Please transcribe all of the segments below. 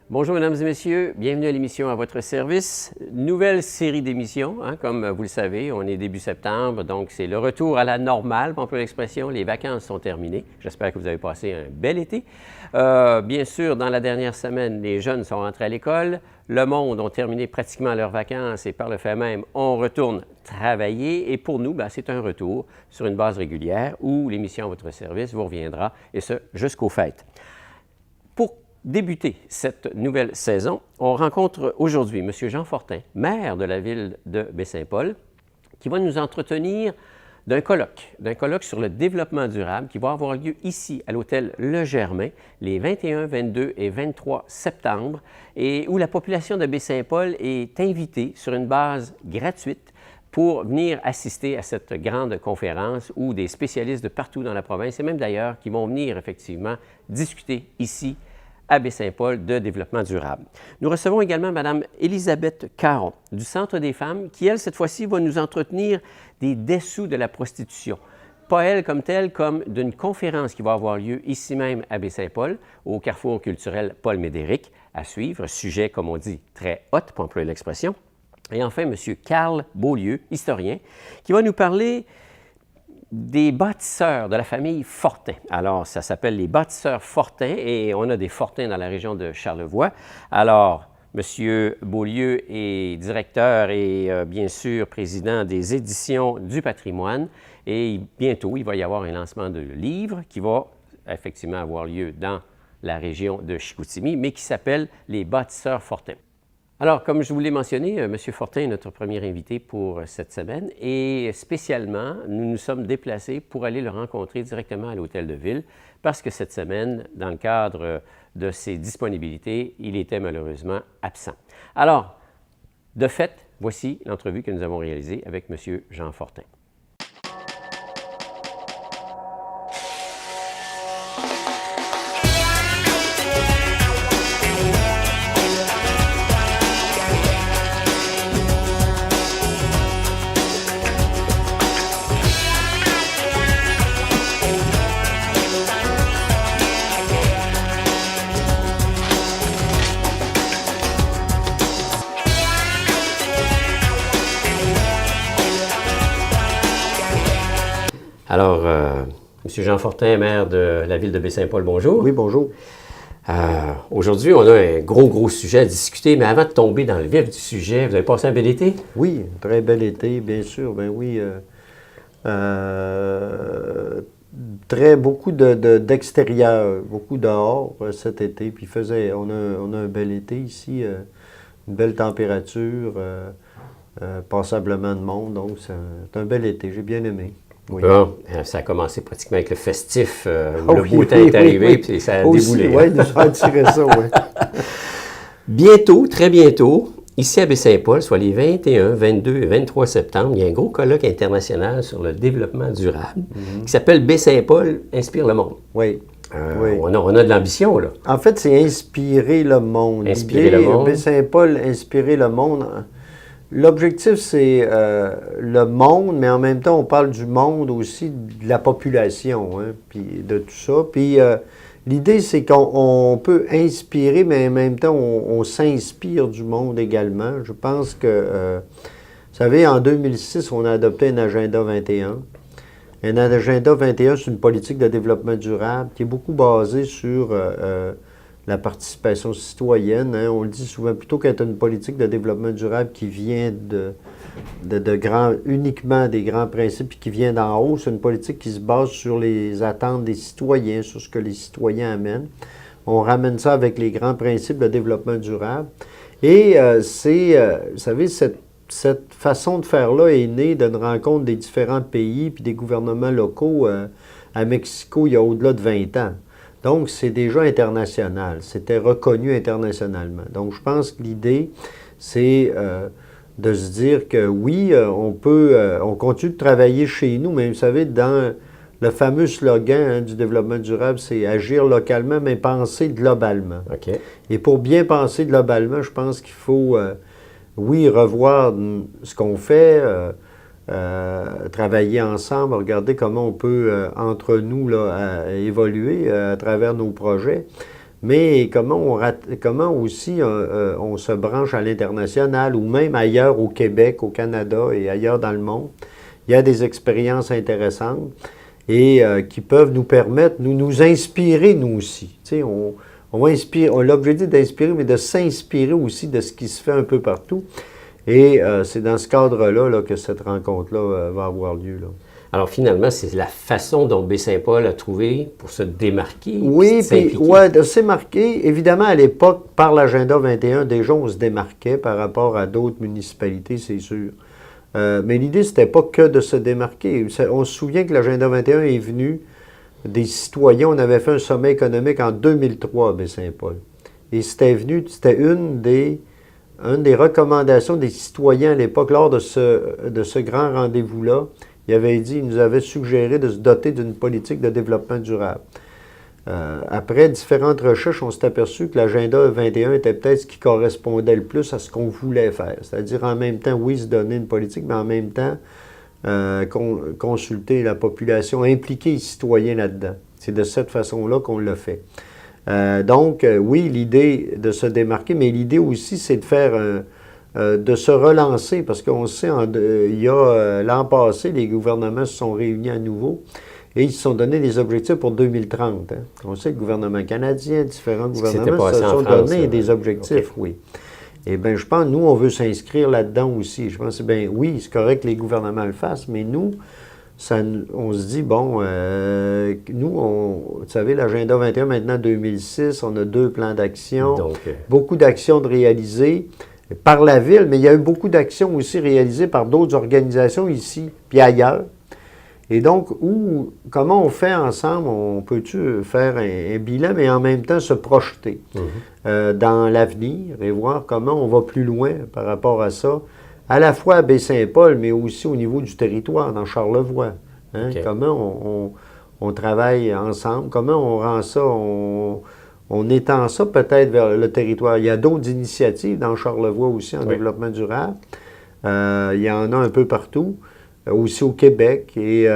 Bonjour mesdames et messieurs, bienvenue à l'émission à votre service. Nouvelle série d'émissions, comme vous le savez, on est début septembre, donc c'est le retour à la normale, pour employer l'expression, les vacances sont terminées. J'espère que vous avez passé un bel été. Bien sûr, dans la dernière semaine, les jeunes sont rentrés à l'école, le monde ont terminé pratiquement leurs vacances et par le fait même, on retourne travailler. Et pour nous, c'est un retour sur une base régulière où l'émission à votre service vous reviendra, et ce, jusqu'aux fêtes. Pour débuter cette nouvelle saison, on rencontre aujourd'hui M. Jean Fortin, maire de la ville de Baie-Saint-Paul, qui va nous entretenir d'un colloque sur le développement durable qui va avoir lieu ici à l'hôtel Le Germain les 21, 22 et 23 septembre et où la population de Baie-Saint-Paul est invitée sur une base gratuite pour venir assister à cette grande conférence où des spécialistes de partout dans la province et même d'ailleurs qui vont venir effectivement discuter ici à Baie-Saint-Paul de développement durable. Nous recevons également Mme Élisabeth Caron du Centre des femmes qui, elle, cette fois-ci, va nous entretenir des dessous de la prostitution. Pas elle comme telle, comme d'une conférence qui va avoir lieu ici même à Baie-Saint-Paul, au Carrefour culturel Paul Médéric, à suivre, sujet, comme on dit, très hot, pour employer l'expression. Et enfin, M. Carl Beaulieu, historien, qui va nous parler des bâtisseurs de la famille Fortin. Alors, ça s'appelle les bâtisseurs Fortin et on a des Fortins dans la région de Charlevoix. Alors, M. Beaulieu est directeur et bien sûr président des éditions du patrimoine et bientôt, il va y avoir un lancement de livre qui va effectivement avoir lieu dans la région de Chicoutimi, mais qui s'appelle les bâtisseurs Fortin. Alors, comme je vous l'ai mentionné, M. Fortin est notre premier invité pour cette semaine et spécialement, nous nous sommes déplacés pour aller le rencontrer directement à l'Hôtel de Ville parce que cette semaine, dans le cadre de ses disponibilités, il était malheureusement absent. Alors, de fait, voici l'entrevue que nous avons réalisée avec M. Jean Fortin. Alors, M. Jean Fortin, maire de la ville de Baie-Saint-Paul, bonjour. Oui, bonjour. Aujourd'hui, on a un gros sujet à discuter, mais avant de tomber dans le vif du sujet, vous avez passé un bel été? Oui, un très bel été, bien sûr, ben oui. Beaucoup d'extérieur, beaucoup dehors cet été, puis on a un bel été ici, une belle température, passablement de monde, donc c'est un bel été, j'ai bien aimé. Oui. Bon, ça a commencé pratiquement avec le festif, où le beau temps est arrivé, puis ça a déboulé. Oui, nous avons tiré ça, oui. Bientôt, très bientôt, ici à Baie-Saint-Paul, soit les 21, 22 et 23 septembre, il y a un gros colloque international sur le développement durable qui s'appelle Baie-Saint-Paul inspire le monde. Oui. Oui. On a de l'ambition, là. En fait, c'est inspirer le monde. Inspirer le monde. Baie-Saint-Paul, inspirer le monde. L'objectif, c'est le monde, mais en même temps, on parle du monde aussi, de la population, puis de tout ça. Puis l'idée, c'est qu'on peut inspirer, mais en même temps, on s'inspire du monde également. Je pense que, vous savez, en 2006, on a adopté un agenda 21. Un agenda 21, c'est une politique de développement durable qui est beaucoup basée sur la participation citoyenne. On le dit souvent, plutôt qu'être une politique de développement durable qui vient uniquement des grands principes et qui vient d'en haut, c'est une politique qui se base sur les attentes des citoyens, sur ce que les citoyens amènent. On ramène ça avec les grands principes de développement durable. Et vous savez, cette façon de faire-là est née d'une rencontre des différents pays puis des gouvernements locaux à Mexico il y a au-delà de 20 ans. Donc, c'est déjà international. C'était reconnu internationalement. Donc, je pense que l'idée, c'est de se dire que oui, on continue de travailler chez nous, mais vous savez, dans le fameux slogan du développement durable, c'est agir localement, mais penser globalement. Okay. Et pour bien penser globalement, je pense qu'il faut, oui, revoir ce qu'on fait, travailler ensemble, regarder comment on peut, entre nous, là, évoluer à travers nos projets. mais comment aussi on se branche à l'international ou même ailleurs au Québec, au Canada et ailleurs dans le monde. Il y a des expériences intéressantes et qui peuvent nous permettre, nous inspirer nous aussi. Tu sais, on va inspirer, on l'a obligé d'inspirer, mais de s'inspirer aussi de ce qui se fait un peu partout. Et c'est dans ce cadre-là là, que cette rencontre-là va avoir lieu. Là. Alors finalement, c'est la façon dont Baie-Saint-Paul a trouvé pour se démarquer. Oui, puis de se démarquer. Évidemment, à l'époque, par l'Agenda 21, déjà, on se démarquait par rapport à d'autres municipalités, c'est sûr. Mais l'idée, c'était pas que de se démarquer. On se souvient que l'Agenda 21 est venu des citoyens. On avait fait un sommet économique en 2003 à Baie-Saint-Paul. Et c'était une des recommandations des citoyens à l'époque, lors de ce grand rendez-vous-là. Il nous avait suggéré de se doter d'une politique de développement durable. Après différentes recherches, on s'est aperçu que l'Agenda 21 était peut-être ce qui correspondait le plus à ce qu'on voulait faire. C'est-à-dire en même temps, oui, se donner une politique, mais en même temps, consulter la population, impliquer les citoyens là-dedans. C'est de cette façon-là qu'on l'a fait. Donc, oui, l'idée de se démarquer, mais l'idée aussi, c'est de faire de se relancer, parce qu'on sait, il y a l'an passé, les gouvernements se sont réunis à nouveau et ils se sont donné des objectifs pour 2030. Hein. On sait que le gouvernement canadien, différents gouvernements se sont donné des objectifs, oui. Eh bien, je pense, nous, on veut s'inscrire là-dedans aussi. Je pense, bien, oui, c'est correct que les gouvernements le fassent, mais nous, on se dit, bon, nous, vous savez, l'Agenda 21, maintenant 2006, on a 2 plans d'action, beaucoup d'actions de réaliser par la Ville, mais il y a eu beaucoup d'actions aussi réalisées par d'autres organisations ici, puis ailleurs. Et donc, comment on fait ensemble, on peut-tu faire un bilan, mais en même temps se projeter dans l'avenir et voir comment on va plus loin par rapport à ça, à la fois à Baie-Saint-Paul, mais aussi au niveau du territoire, dans Charlevoix. Hein? Comment on travaille ensemble, comment on rend ça, on étend ça peut-être vers le territoire. Il y a d'autres initiatives dans Charlevoix aussi en développement durable. Il y en a un peu partout, aussi au Québec. Et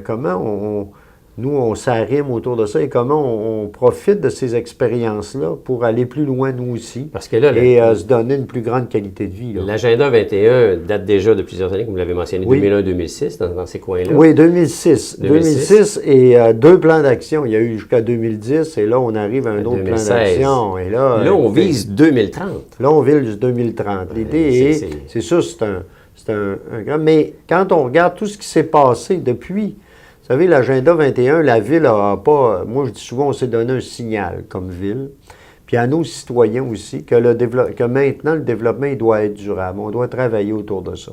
comment nous, on s'arrime autour de ça et comment on profite de ces expériences-là pour aller plus loin, nous aussi, parce que là, et se donner une plus grande qualité de vie. L'Agenda 21 date déjà de plusieurs années, comme vous l'avez mentionné, 2001-2006, dans ces coins-là. Oui, 2006. 2006 et 2 plans d'action. Il y a eu jusqu'à 2010 et là, on arrive à un autre 2016. Plan d'action. Et là, on vise 2030. Là, on vise 2030. L'idée c'est ça, c'est un grand... Mais quand on regarde tout ce qui s'est passé depuis... Vous savez, l'Agenda 21, la Ville n'a pas... Moi, je dis souvent, on s'est donné un signal comme Ville, puis à nos citoyens aussi, que maintenant, le développement, il doit être durable. On doit travailler autour de ça.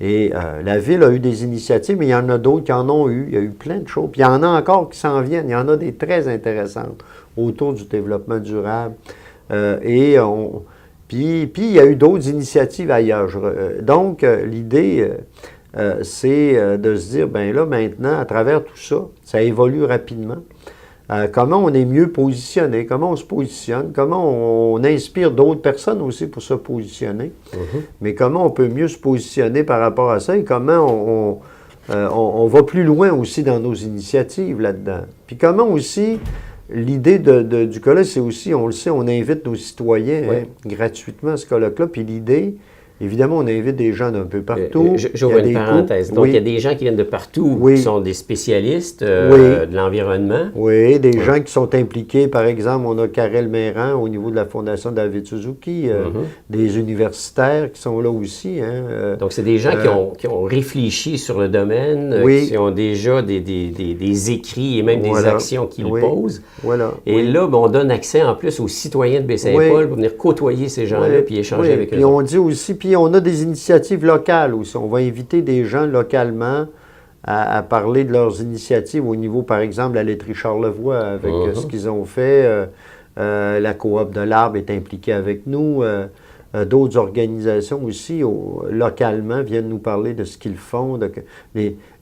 Et la Ville a eu des initiatives, mais il y en a d'autres qui en ont eu. Il y a eu plein de choses. Puis il y en a encore qui s'en viennent. Il y en a des très intéressantes autour du développement durable. Puis il y a eu d'autres initiatives ailleurs. Donc, l'idée... c'est de se dire, bien là, maintenant, à travers tout ça, ça évolue rapidement. Comment on est mieux positionné, comment on se positionne, comment on inspire d'autres personnes aussi pour se positionner, mais comment on peut mieux se positionner par rapport à ça et comment on va plus loin aussi dans nos initiatives là-dedans. Puis comment aussi, l'idée du colloque, c'est aussi, on le sait, on invite nos citoyens gratuitement à ce colloque-là, puis l'idée... Évidemment, on invite des gens d'un peu partout. J'ouvre une parenthèse. Donc, il y a des gens qui viennent de partout, qui sont des spécialistes de l'environnement. Oui, des gens qui sont impliqués. Par exemple, on a Karel Méran au niveau de la Fondation David Suzuki, des universitaires qui sont là aussi. Hein, donc, c'est des gens qui ont réfléchi sur le domaine, qui ont déjà des écrits et même des actions qu'ils posent. Et là, on donne accès en plus aux citoyens de Baie-Saint-Paul pour venir côtoyer ces gens-là puis échanger avec eux. Puis on dit aussi... Puis on a des initiatives locales aussi. On va inviter des gens localement à parler de leurs initiatives au niveau, par exemple, la laiterie Charlevoix, avec ce qu'ils ont fait. La coop de l'Arbre est impliquée avec nous. D'autres organisations aussi, localement, viennent nous parler de ce qu'ils font.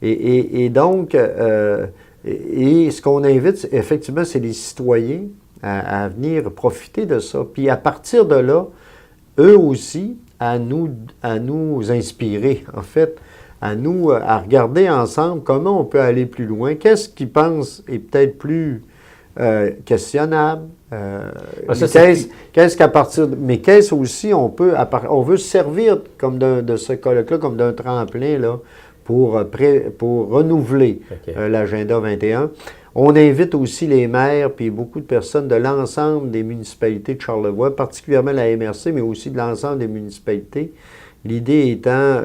Et donc, ce qu'on invite, effectivement, c'est les citoyens à venir profiter de ça. Puis à partir de là, eux aussi, à nous inspirer, en fait, à regarder ensemble comment on peut aller plus loin, qu'est-ce qu'ils pensent est peut-être plus questionnables. Ça, Qu'est-ce qu'à partir de... Mais qu'est-ce aussi, on veut se servir comme de ce colloque-là, comme d'un tremplin là, pour renouveler l'agenda 21. On invite aussi les maires puis beaucoup de personnes de l'ensemble des municipalités de Charlevoix, particulièrement la MRC, mais aussi de l'ensemble des municipalités. L'idée étant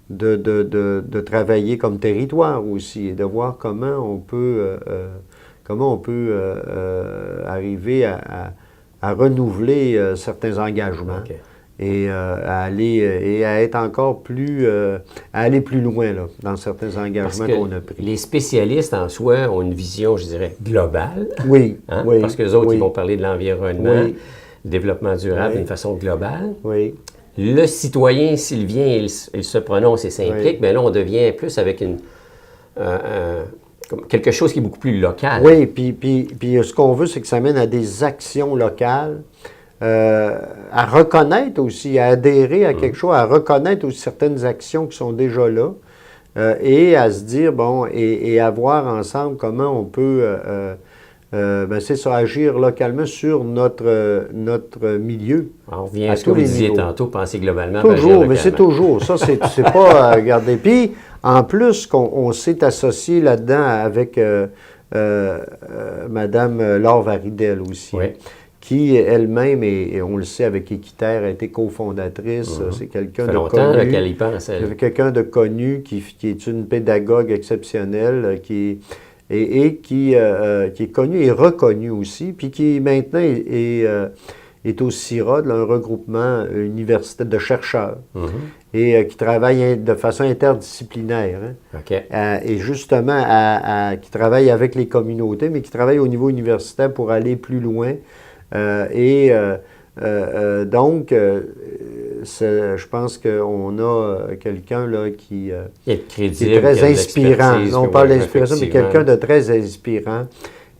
de travailler comme territoire aussi et de voir comment on peut arriver à renouveler certains engagements. Et à être encore plus, à aller plus loin là, dans certains engagements qu'on a pris. Les spécialistes en soi ont une vision, je dirais, globale. Oui, oui. Parce que les autres, ils vont parler de l'environnement, du développement durable d'une façon globale. Oui. Le citoyen, s'il vient, il se prononce et s'implique, mais là, on devient plus avec quelque chose qui est beaucoup plus local. Oui, puis ce qu'on veut, c'est que ça mène à des actions locales. À reconnaître aussi, à adhérer à quelque chose, à reconnaître aussi certaines actions qui sont déjà là et à se dire, bon, et à voir ensemble comment on peut, c'est ça, agir localement sur notre milieu. On revient à ce que vous disiez tantôt, penser globalement. Toujours, mais c'est toujours. Ça, c'est pas regarder. Puis, en plus, on s'est associé là-dedans avec Mme Laure Varidel aussi. Oui. Qui elle-même, et on le sait avec Équiterre, a été cofondatrice. C'est quelqu'un de connu. Qu'elle y pense, quelqu'un de connu qui est une pédagogue exceptionnelle, qui est connu et reconnu aussi, puis qui maintenant est au CIRAD, un regroupement universitaire de chercheurs, et qui travaille de façon interdisciplinaire. Et justement, qui travaille avec les communautés, mais qui travaille au niveau universitaire pour aller plus loin. Donc, je pense qu'on a quelqu'un là qui est très inspirant. On parle d'inspiration, mais quelqu'un de très inspirant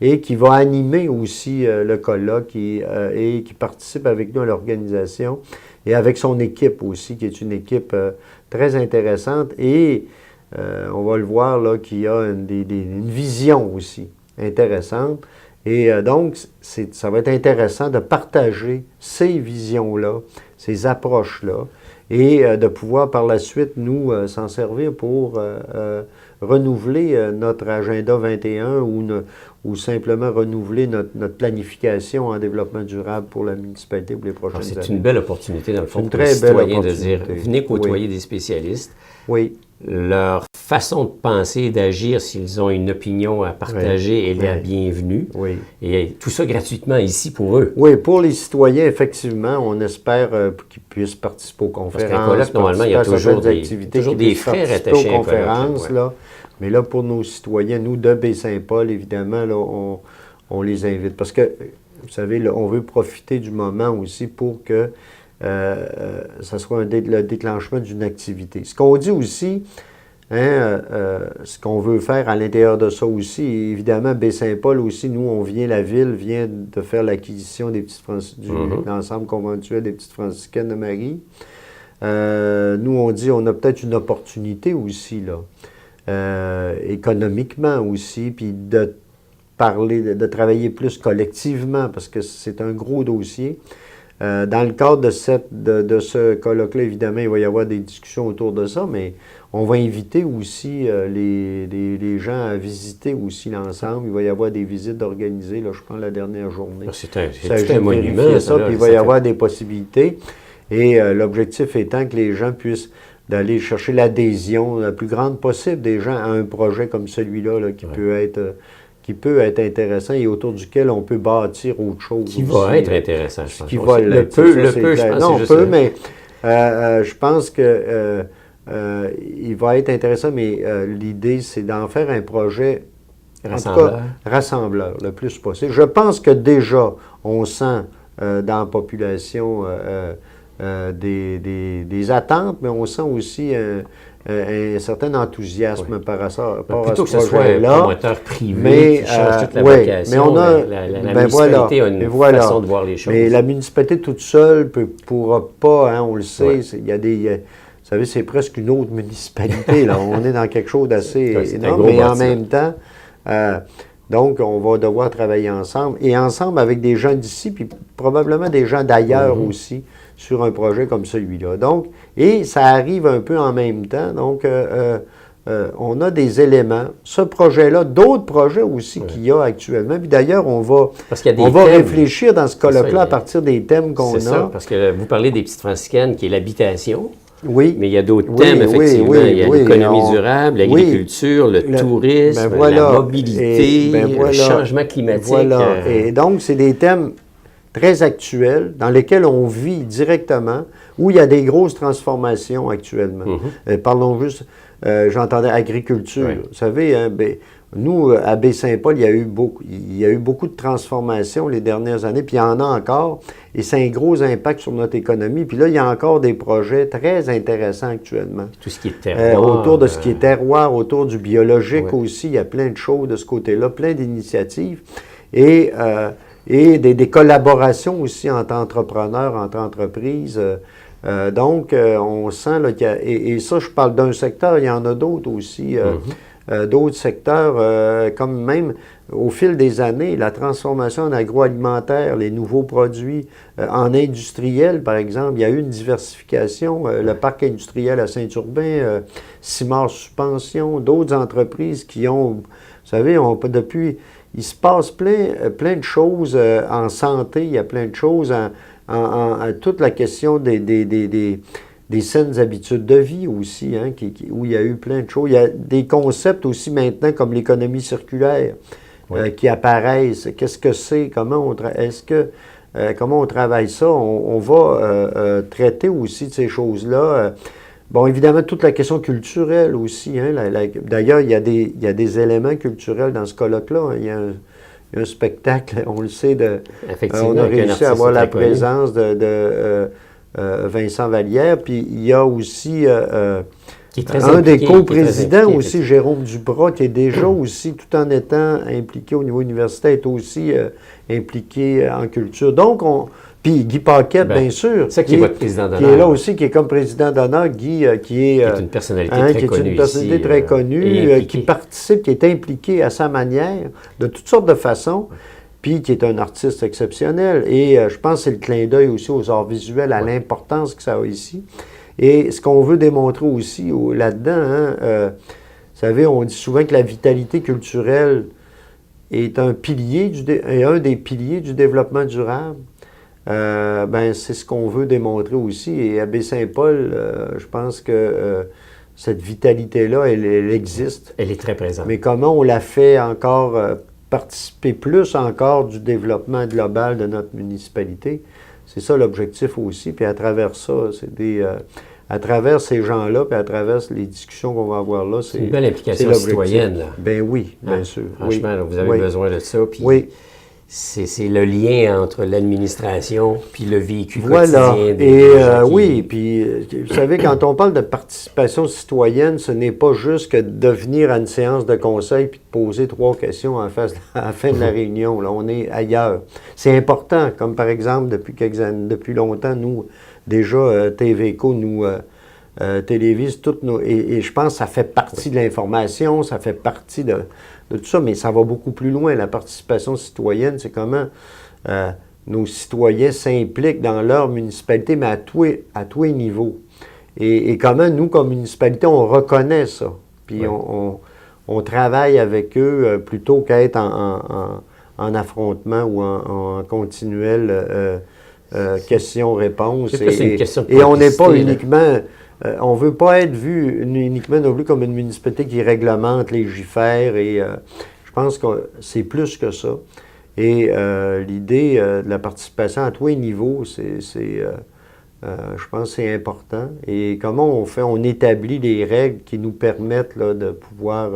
et qui va animer aussi le colloque et qui participe avec nous à l'organisation et avec son équipe aussi, qui est une équipe très intéressante. Et on va le voir là, qu'il y a une vision aussi intéressante. Et donc, ça va être intéressant de partager ces visions-là, ces approches-là, et de pouvoir par la suite nous s'en servir pour renouveler notre agenda 21 ou simplement renouveler notre planification en développement durable pour la municipalité pour les prochaines années. C'est une belle opportunité, dans le fond, pour les citoyens de dire, venez côtoyer des spécialistes. Oui. Leur façon de penser et d'agir, s'ils ont une opinion à partager, elle est la bienvenue. Oui. Et tout ça gratuitement ici pour eux. Oui, pour les citoyens, effectivement, on espère qu'ils puissent participer aux conférences. Parce qu'un colloque, normalement, il y a toujours des frais rattachés aux conférences. Là. Mais là, pour nos citoyens, nous, de Baie-Saint-Paul, évidemment, là, on les invite. Parce que, vous savez, là, on veut profiter du moment aussi pour que ça soit le déclenchement d'une activité. Ce qu'on dit aussi, ce qu'on veut faire à l'intérieur de ça aussi, évidemment, Baie-Saint-Paul aussi, nous, la ville vient de faire l'acquisition des petites l'ensemble conventuel des petites franciscaines de Marie. Nous, on dit, on a peut-être une opportunité aussi, là, économiquement aussi, puis de de travailler plus collectivement, parce que c'est un gros dossier. Dans le cadre de ce colloque-là, évidemment, il va y avoir des discussions autour de ça, mais on va inviter aussi les gens à visiter aussi l'ensemble. Il va y avoir des visites organisées, là, je prends la dernière journée. C'est un monument. Ça, puis il va y avoir des possibilités. Et l'objectif étant que les gens puissent d'aller chercher l'adhésion la plus grande possible des gens à un projet comme celui-là, là, qui peut être intéressant et autour duquel on peut bâtir autre chose. Qui va être intéressant, je pense. Qui va l'être. Mais je pense que il va être intéressant, mais l'idée, c'est d'en faire un projet rassembleur le plus possible. Je pense que déjà, on sent dans la population des attentes, mais on sent aussi un certain enthousiasme par rapport à ce projet-là. Plutôt que ce soit un promoteur privé qui change toute la vocation, mais on a, la municipalité a une façon de voir les choses. Mais la municipalité toute seule ne pourra pas, on le sait, il y a des... vous savez, c'est presque une autre municipalité, là. On est dans quelque chose d'assez énorme, mais en même temps, Donc, on va devoir travailler ensemble, et ensemble avec des gens d'ici, puis probablement des gens d'ailleurs aussi, sur un projet comme celui-là. Donc, et ça arrive un peu en même temps. Donc, on a des éléments. Ce projet-là, d'autres projets aussi qu'il y a actuellement. Puis d'ailleurs, on va réfléchir dans ce colloque-là à partir des thèmes qu'on a. C'est ça, parce que vous parlez des petites franciscaines qui est l'habitation. Oui. Mais il y a d'autres thèmes, effectivement. Il y a l'économie durable, l'agriculture, le tourisme, la mobilité, le changement climatique. Voilà. Et donc, c'est des thèmes très actuels dans lesquels on vit directement, où il y a des grosses transformations actuellement. Parlons juste, j'entendais agriculture. Oui. Vous savez, hein, nous, à Baie-Saint-Paul, il y a eu beaucoup de transformations les dernières années, puis il y en a encore, et c'est un gros impact sur notre économie. Puis là, il y a encore des projets très intéressants actuellement. Tout ce qui est terroir. Autour de ce qui est terroir, autour du biologique aussi, il y a plein de choses de ce côté-là, plein d'initiatives, et des collaborations aussi entre entrepreneurs, entre entreprises. Donc, on sent là, qu'il y a... Et ça, je parle d'un secteur, il y en a d'autres aussi. D'autres secteurs, comme même au fil des années, la transformation en agroalimentaire, les nouveaux produits, en industriel, par exemple, il y a eu une diversification. Le parc industriel à Saint-Urbain, Simard Suspension, d'autres entreprises qui ont, vous savez, depuis, il se passe plein de choses en santé, il y a plein de choses en toute la question des saines habitudes de vie aussi, hein, où il y a eu plein de choses. Il y a des concepts aussi maintenant comme l'économie circulaire qui apparaissent. Qu'est-ce que c'est? Comment on travaille ça? On va traiter aussi de ces choses-là. Bon, évidemment, toute la question culturelle aussi. Hein, d'ailleurs, il y a des éléments culturels dans ce colloque-là. Hein. Il y a un spectacle, on le sait, on a réussi à avoir la présence de Vincent Vallière, puis il y a aussi un des coprésidents aussi, Jérôme Dubras, qui est déjà aussi, tout en étant impliqué au niveau universitaire, est aussi impliqué en culture. Donc, puis Guy Paquette, bien sûr, qui est votre président d'honneur. Qui est là aussi, qui est comme président d'honneur. Guy, qui est une personnalité très connue. Qui est une personnalité très connue, qui participe, qui est impliqué à sa manière, de toutes sortes de façons, puis qui est un artiste exceptionnel. Et je pense que c'est le clin d'œil aussi aux arts visuels, à l'importance que ça a ici. Et ce qu'on veut démontrer aussi là-dedans, hein, vous savez, on dit souvent que la vitalité culturelle est un des piliers du développement durable. C'est ce qu'on veut démontrer aussi. Et à Baie-Saint-Paul, je pense que cette vitalité-là, elle existe. Elle est très présente. Mais comment on la fait encore participer plus encore du développement global de notre municipalité? C'est ça l'objectif aussi. Puis à travers ça, à travers ces gens-là, puis à travers les discussions qu'on va avoir là, c'est une belle implication citoyenne, là. Ben oui, bien sûr. Franchement, là, vous avez besoin de ça. Puis c'est le lien entre l'administration puis le véhicule quotidien des gens oui, puis vous savez, quand on parle de participation citoyenne, ce n'est pas juste que de venir à une séance de conseil puis de poser 3 questions à la fin de la réunion. Là, on est ailleurs. C'est important, comme par exemple, depuis longtemps, nous, déjà, TVco nous télévise toutes nos... Et je pense que ça fait partie de l'information, ça fait partie de tout ça, mais ça va beaucoup plus loin. La participation citoyenne, c'est comment nos citoyens s'impliquent dans leur municipalité, mais à tous les niveaux. Et comment nous, comme municipalité, on reconnaît ça. Puis on travaille avec eux plutôt qu'être en affrontement ou en continuelle question-réponse. Et on n'est pas uniquement... on ne veut pas être vu uniquement non plus comme une municipalité qui réglemente, légifère, et je pense que c'est plus que ça. Et l'idée de la participation à tous les niveaux, je pense que c'est important. Et comment on fait? On établit les règles qui nous permettent là, de pouvoir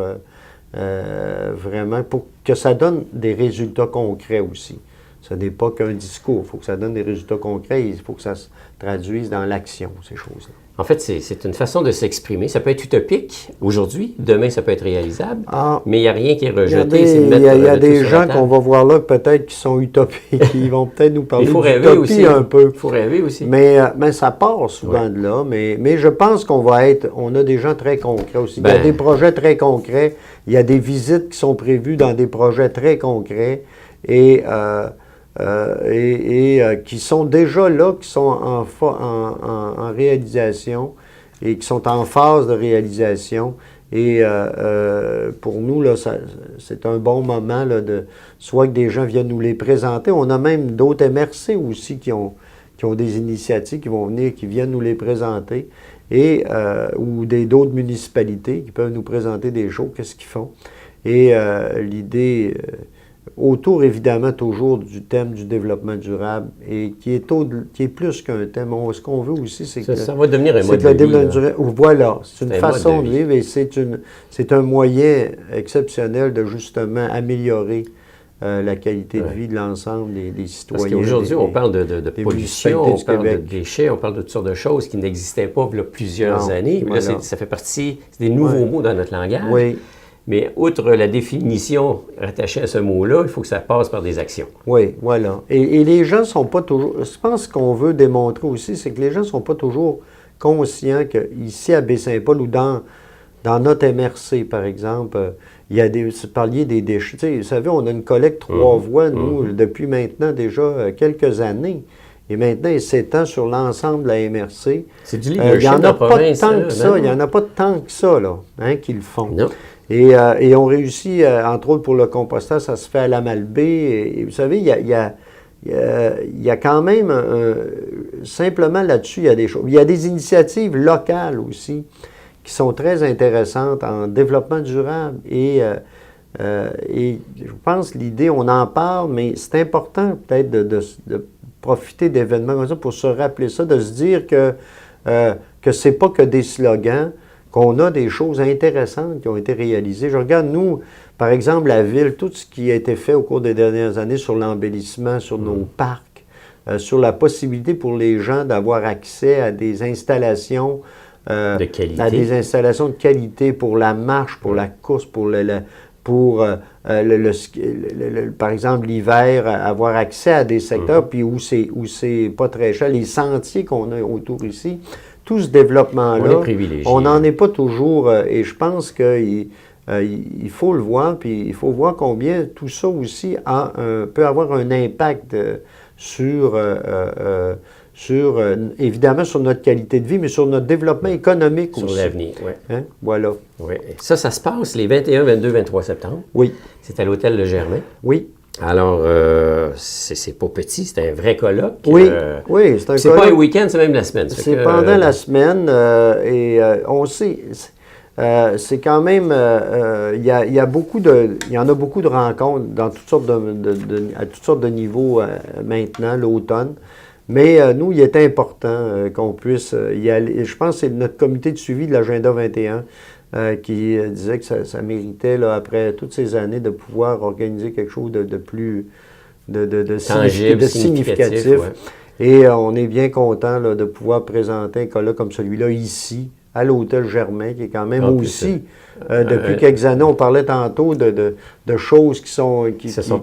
vraiment, pour que ça donne des résultats concrets aussi. Ce n'est pas qu'un discours. Il faut que ça donne des résultats concrets. Il faut que ça se traduise dans l'action, ces choses-là. En fait, c'est une façon de s'exprimer. Ça peut être utopique aujourd'hui, demain, ça peut être réalisable, mais il n'y a rien qui est rejeté. Il y a des gens qu'on va voir là, peut-être, qui sont utopiques, qui vont peut-être nous parler d'utopie un peu. Il faut rêver aussi. Mais ça part souvent de là. Mais je pense on a des gens très concrets aussi. Il y a des projets très concrets. Il y a des visites qui sont prévues dans des projets très concrets et qui sont déjà là, qui sont en réalisation et qui sont en phase de réalisation. Et pour nous, là, c'est un bon moment là, soit que des gens viennent nous les présenter. On a même d'autres MRC aussi qui ont des initiatives qui vont venir, qui viennent nous les présenter, ou d'autres municipalités qui peuvent nous présenter des choses, qu'est-ce qu'ils font. Et l'idée... autour, évidemment, toujours du thème du développement durable et qui est plus qu'un thème. Ce qu'on veut aussi, c'est que... Ça va devenir un mode de vie. Voilà, c'est une façon de vivre et c'est un moyen exceptionnel de justement améliorer la qualité de vie de l'ensemble des citoyens. Parce qu'aujourd'hui, on parle de pollution, on parle de déchets, on parle de toutes sortes de choses qui n'existaient pas il y a plusieurs années. Mais là, ça fait partie, c'est des nouveaux mots dans notre langage. Oui. Mais outre la définition rattachée à ce mot-là, il faut que ça passe par des actions. Oui, voilà. Et les gens ne sont pas toujours... Je pense qu'on veut démontrer aussi, c'est que les gens ne sont pas toujours conscients qu'ici, à Baie-Saint-Paul ou dans notre MRC, par exemple, il y a vous parliez des déchets. Tu sais, vous savez, on a une collecte 3 voies, nous, depuis maintenant déjà quelques années. Et maintenant, il s'étend sur l'ensemble de la MRC. C'est du leadership de la province. Il n'y en a pas tant que ça, là, qui le font. Non. Et on réussit, entre autres pour le compostage, ça se fait à la Malbaie. Et vous savez, il y a quand même, simplement là-dessus, il y a des choses. Il y a des initiatives locales aussi qui sont très intéressantes en développement durable. Et je pense l'idée, on en parle, mais c'est important peut-être de profiter d'événements comme ça pour se rappeler ça, de se dire que ce n'est pas que des slogans, qu'on a des choses intéressantes qui ont été réalisées. Je regarde, nous, par exemple, la ville, tout ce qui a été fait au cours des dernières années sur l'embellissement, sur nos parcs, sur la possibilité pour les gens d'avoir accès à des installations de qualité. À des installations de qualité pour la marche, pour la course, par exemple, l'hiver, avoir accès à des secteurs puis où c'est pas très cher. Les sentiers qu'on a autour ici, tout ce développement-là, on n'en est pas toujours, et je pense qu'il faut le voir, puis il faut voir combien tout ça aussi peut avoir un impact évidemment sur notre qualité de vie, mais sur notre développement économique aussi. Sur l'avenir, oui. Voilà. Oui. Ça se passe les 21, 22, 23 septembre. Oui. C'est à l'Hôtel Le Germain. Oui. Alors, c'est pas petit, c'est un vrai colloque. Oui, oui, c'est un colloque. C'est pas un week-end, c'est même la semaine. C'est pendant la semaine, et on sait, c'est quand même, il y en a beaucoup de rencontres dans toutes sortes à toutes sortes de niveaux maintenant, l'automne. Mais nous, il est important qu'on puisse y aller. Je pense que c'est notre comité de suivi de l'Agenda 21 qui disait que ça méritait, là, après toutes ces années, de pouvoir organiser quelque chose de plus tangible, significatif. Ouais. Et on est bien content là, de pouvoir présenter un colloque comme celui-là ici, à l'Hôtel Germain, qui est quand même aussi, depuis quelques années, on parlait tantôt de choses qui se sont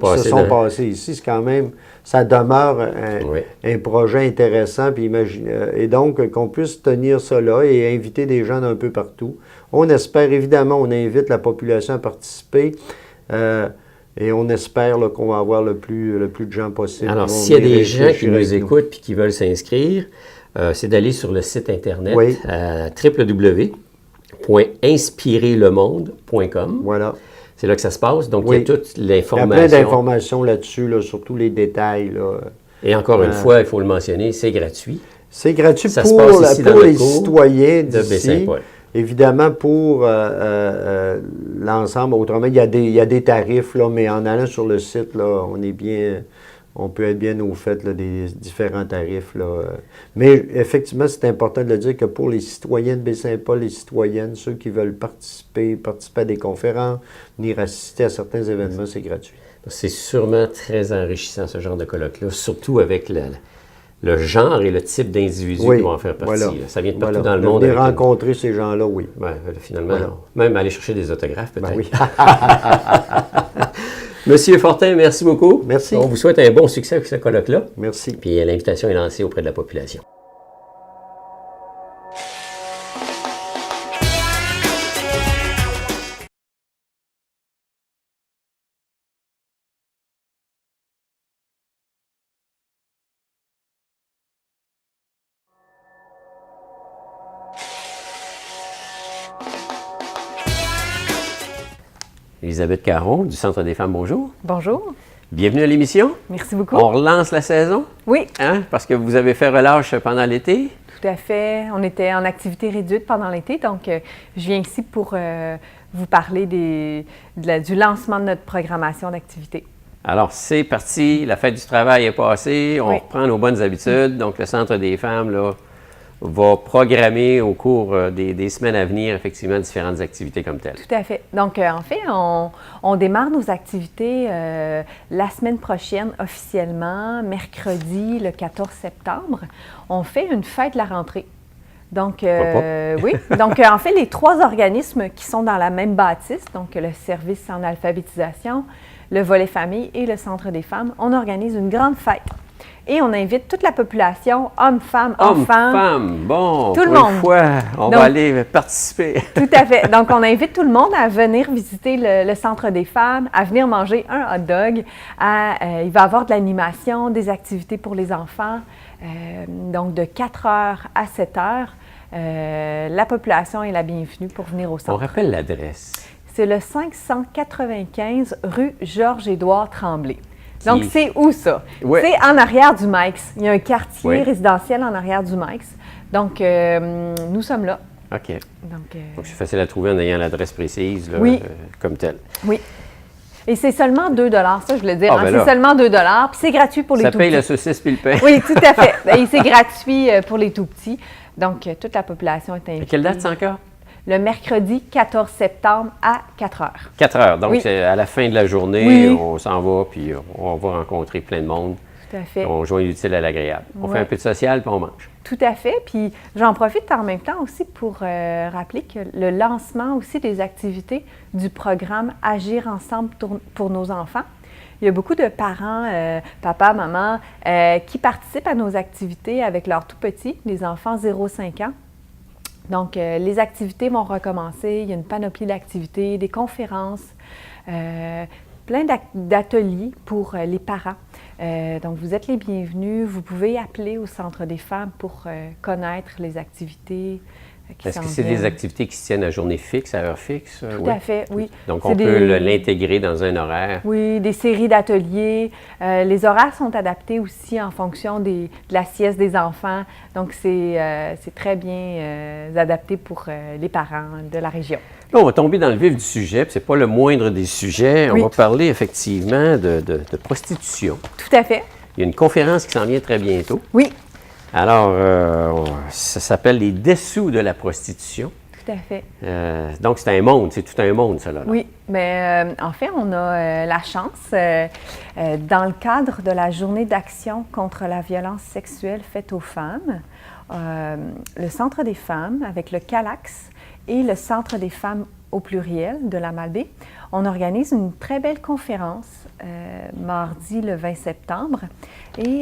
passées ici. C'est quand même, ça demeure un projet intéressant. Puis et donc, qu'on puisse tenir ça là et inviter des gens d'un peu partout. On espère, évidemment, on invite la population à participer. Et on espère qu'on va avoir le plus de gens possible. Alors, s'il y a des gens qui nous écoutent et qui veulent s'inscrire, c'est d'aller sur le site Internet www.inspirerlemonde.com. Voilà. C'est là que ça se passe. Donc, il y a toute l'information. Il y a plein d'informations là-dessus, là, sur tous les détails. Là. Et encore une fois, il faut le mentionner, c'est gratuit. C'est gratuit pour les citoyens d'ici. Évidemment, pour l'ensemble, autrement, il y a des tarifs, là, mais en allant sur le site, là, on peut être bien au fait là, des différents tarifs. Là. Mais effectivement, c'est important de le dire que pour les citoyens de Baie-Saint-Paul, les citoyennes, ceux qui veulent participer à des conférences, venir assister à certains événements, c'est gratuit. C'est sûrement très enrichissant, ce genre de colloque-là, surtout avec le genre et le type d'individus qui vont en faire partie. Voilà. Ça vient de partout dans le monde. Venir rencontrer ces gens-là, oui. Ouais, finalement, même aller chercher des autographes, peut-être. Ben oui. Monsieur Fortin, merci beaucoup. Merci. On vous souhaite un bon succès avec ce colloque-là. Merci. Puis l'invitation est lancée auprès de la population. Elisabeth Caron, du Centre des femmes, bonjour. Bonjour. Bienvenue à l'émission. Merci beaucoup. On relance la saison. Oui. Hein? Parce que vous avez fait relâche pendant l'été. Tout à fait. On était en activité réduite pendant l'été, donc je viens ici pour vous parler du lancement de notre programmation d'activité. Alors, c'est parti. La fête du travail est passée. On reprend nos bonnes habitudes. Donc, le Centre des femmes là, va programmer au cours des semaines à venir, effectivement, différentes activités comme telles. Tout à fait. Donc, en fait, on démarre nos activités la semaine prochaine officiellement, mercredi, le 14 septembre. On fait une fête de la rentrée. Donc, oui. Donc, en fait, les 3 organismes qui sont dans la même bâtisse, donc le service en alphabétisation, le volet famille et le Centre des femmes, on organise une grande fête. Et on invite toute la population, hommes, femmes, enfants. Hommes, femmes, bon, tout le monde. Une fois, on va aller participer. Tout à fait. Donc, on invite tout le monde à venir visiter le Centre des femmes, à venir manger un hot dog. Il va y avoir de l'animation, des activités pour les enfants. Donc, de 4 heures à 7 heures, la population est la bienvenue pour venir au centre. On rappelle l'adresse. C'est le 595 rue Georges-Édouard Tremblay. Donc, c'est où ça? Oui. C'est en arrière du Mike's. Il y a un quartier résidentiel en arrière du Mike's. Donc, nous sommes là. OK. Donc, c'est facile à trouver en ayant l'adresse précise, là, comme telle. Oui. Et c'est seulement 2 $, ça je voulais dire. Ben c'est seulement 2 $, puis c'est gratuit pour les tout-petits. Ça paye la saucisse puis le pain. Oui, tout à fait. Et c'est gratuit pour les tout-petits. Donc, toute la population est invitée. À quelle date c'est encore? Le mercredi 14 septembre à 4 heures. 4 heures. Donc, c'est à la fin de la journée, on s'en va, puis on va rencontrer plein de monde. Tout à fait. On joint l'utile à l'agréable. On fait un peu de social, puis on mange. Tout à fait. Puis j'en profite en même temps aussi pour rappeler que le lancement aussi des activités du programme Agir ensemble pour nos enfants. Il y a beaucoup de parents, papa, maman, qui participent à nos activités avec leurs tout-petits, les enfants 0-5 ans. Donc, les activités vont recommencer. Il y a une panoplie d'activités, des conférences, plein d'ateliers pour les parents. Donc, vous êtes les bienvenus. Vous pouvez appeler au Centre des femmes pour connaître les activités qui Est-ce s'en que c'est viennent. des activités qui se tiennent à journée fixe, à heure fixe? Tout à fait, oui. Donc, on peut l'intégrer dans un horaire. Oui, des séries d'ateliers. Les horaires sont adaptés aussi en fonction de la sieste des enfants. Donc, c'est très bien adapté pour les parents de la région. Là, on va tomber dans le vif du sujet, puis c'est pas le moindre des sujets. Oui. On va parler effectivement de prostitution. Tout à fait. Il y a une conférence qui s'en vient très bientôt. Oui. Alors, ça s'appelle « Les dessous de la prostitution ». Tout à fait. Donc, c'est un monde, c'est tout un monde, ça, là. Oui, mais en fait, on a la chance, dans le cadre de la Journée d'action contre la violence sexuelle faite aux femmes, le Centre des femmes, avec le CALAX et le Centre des femmes au pluriel de la Malbaie, on organise une très belle conférence mardi le 20 septembre et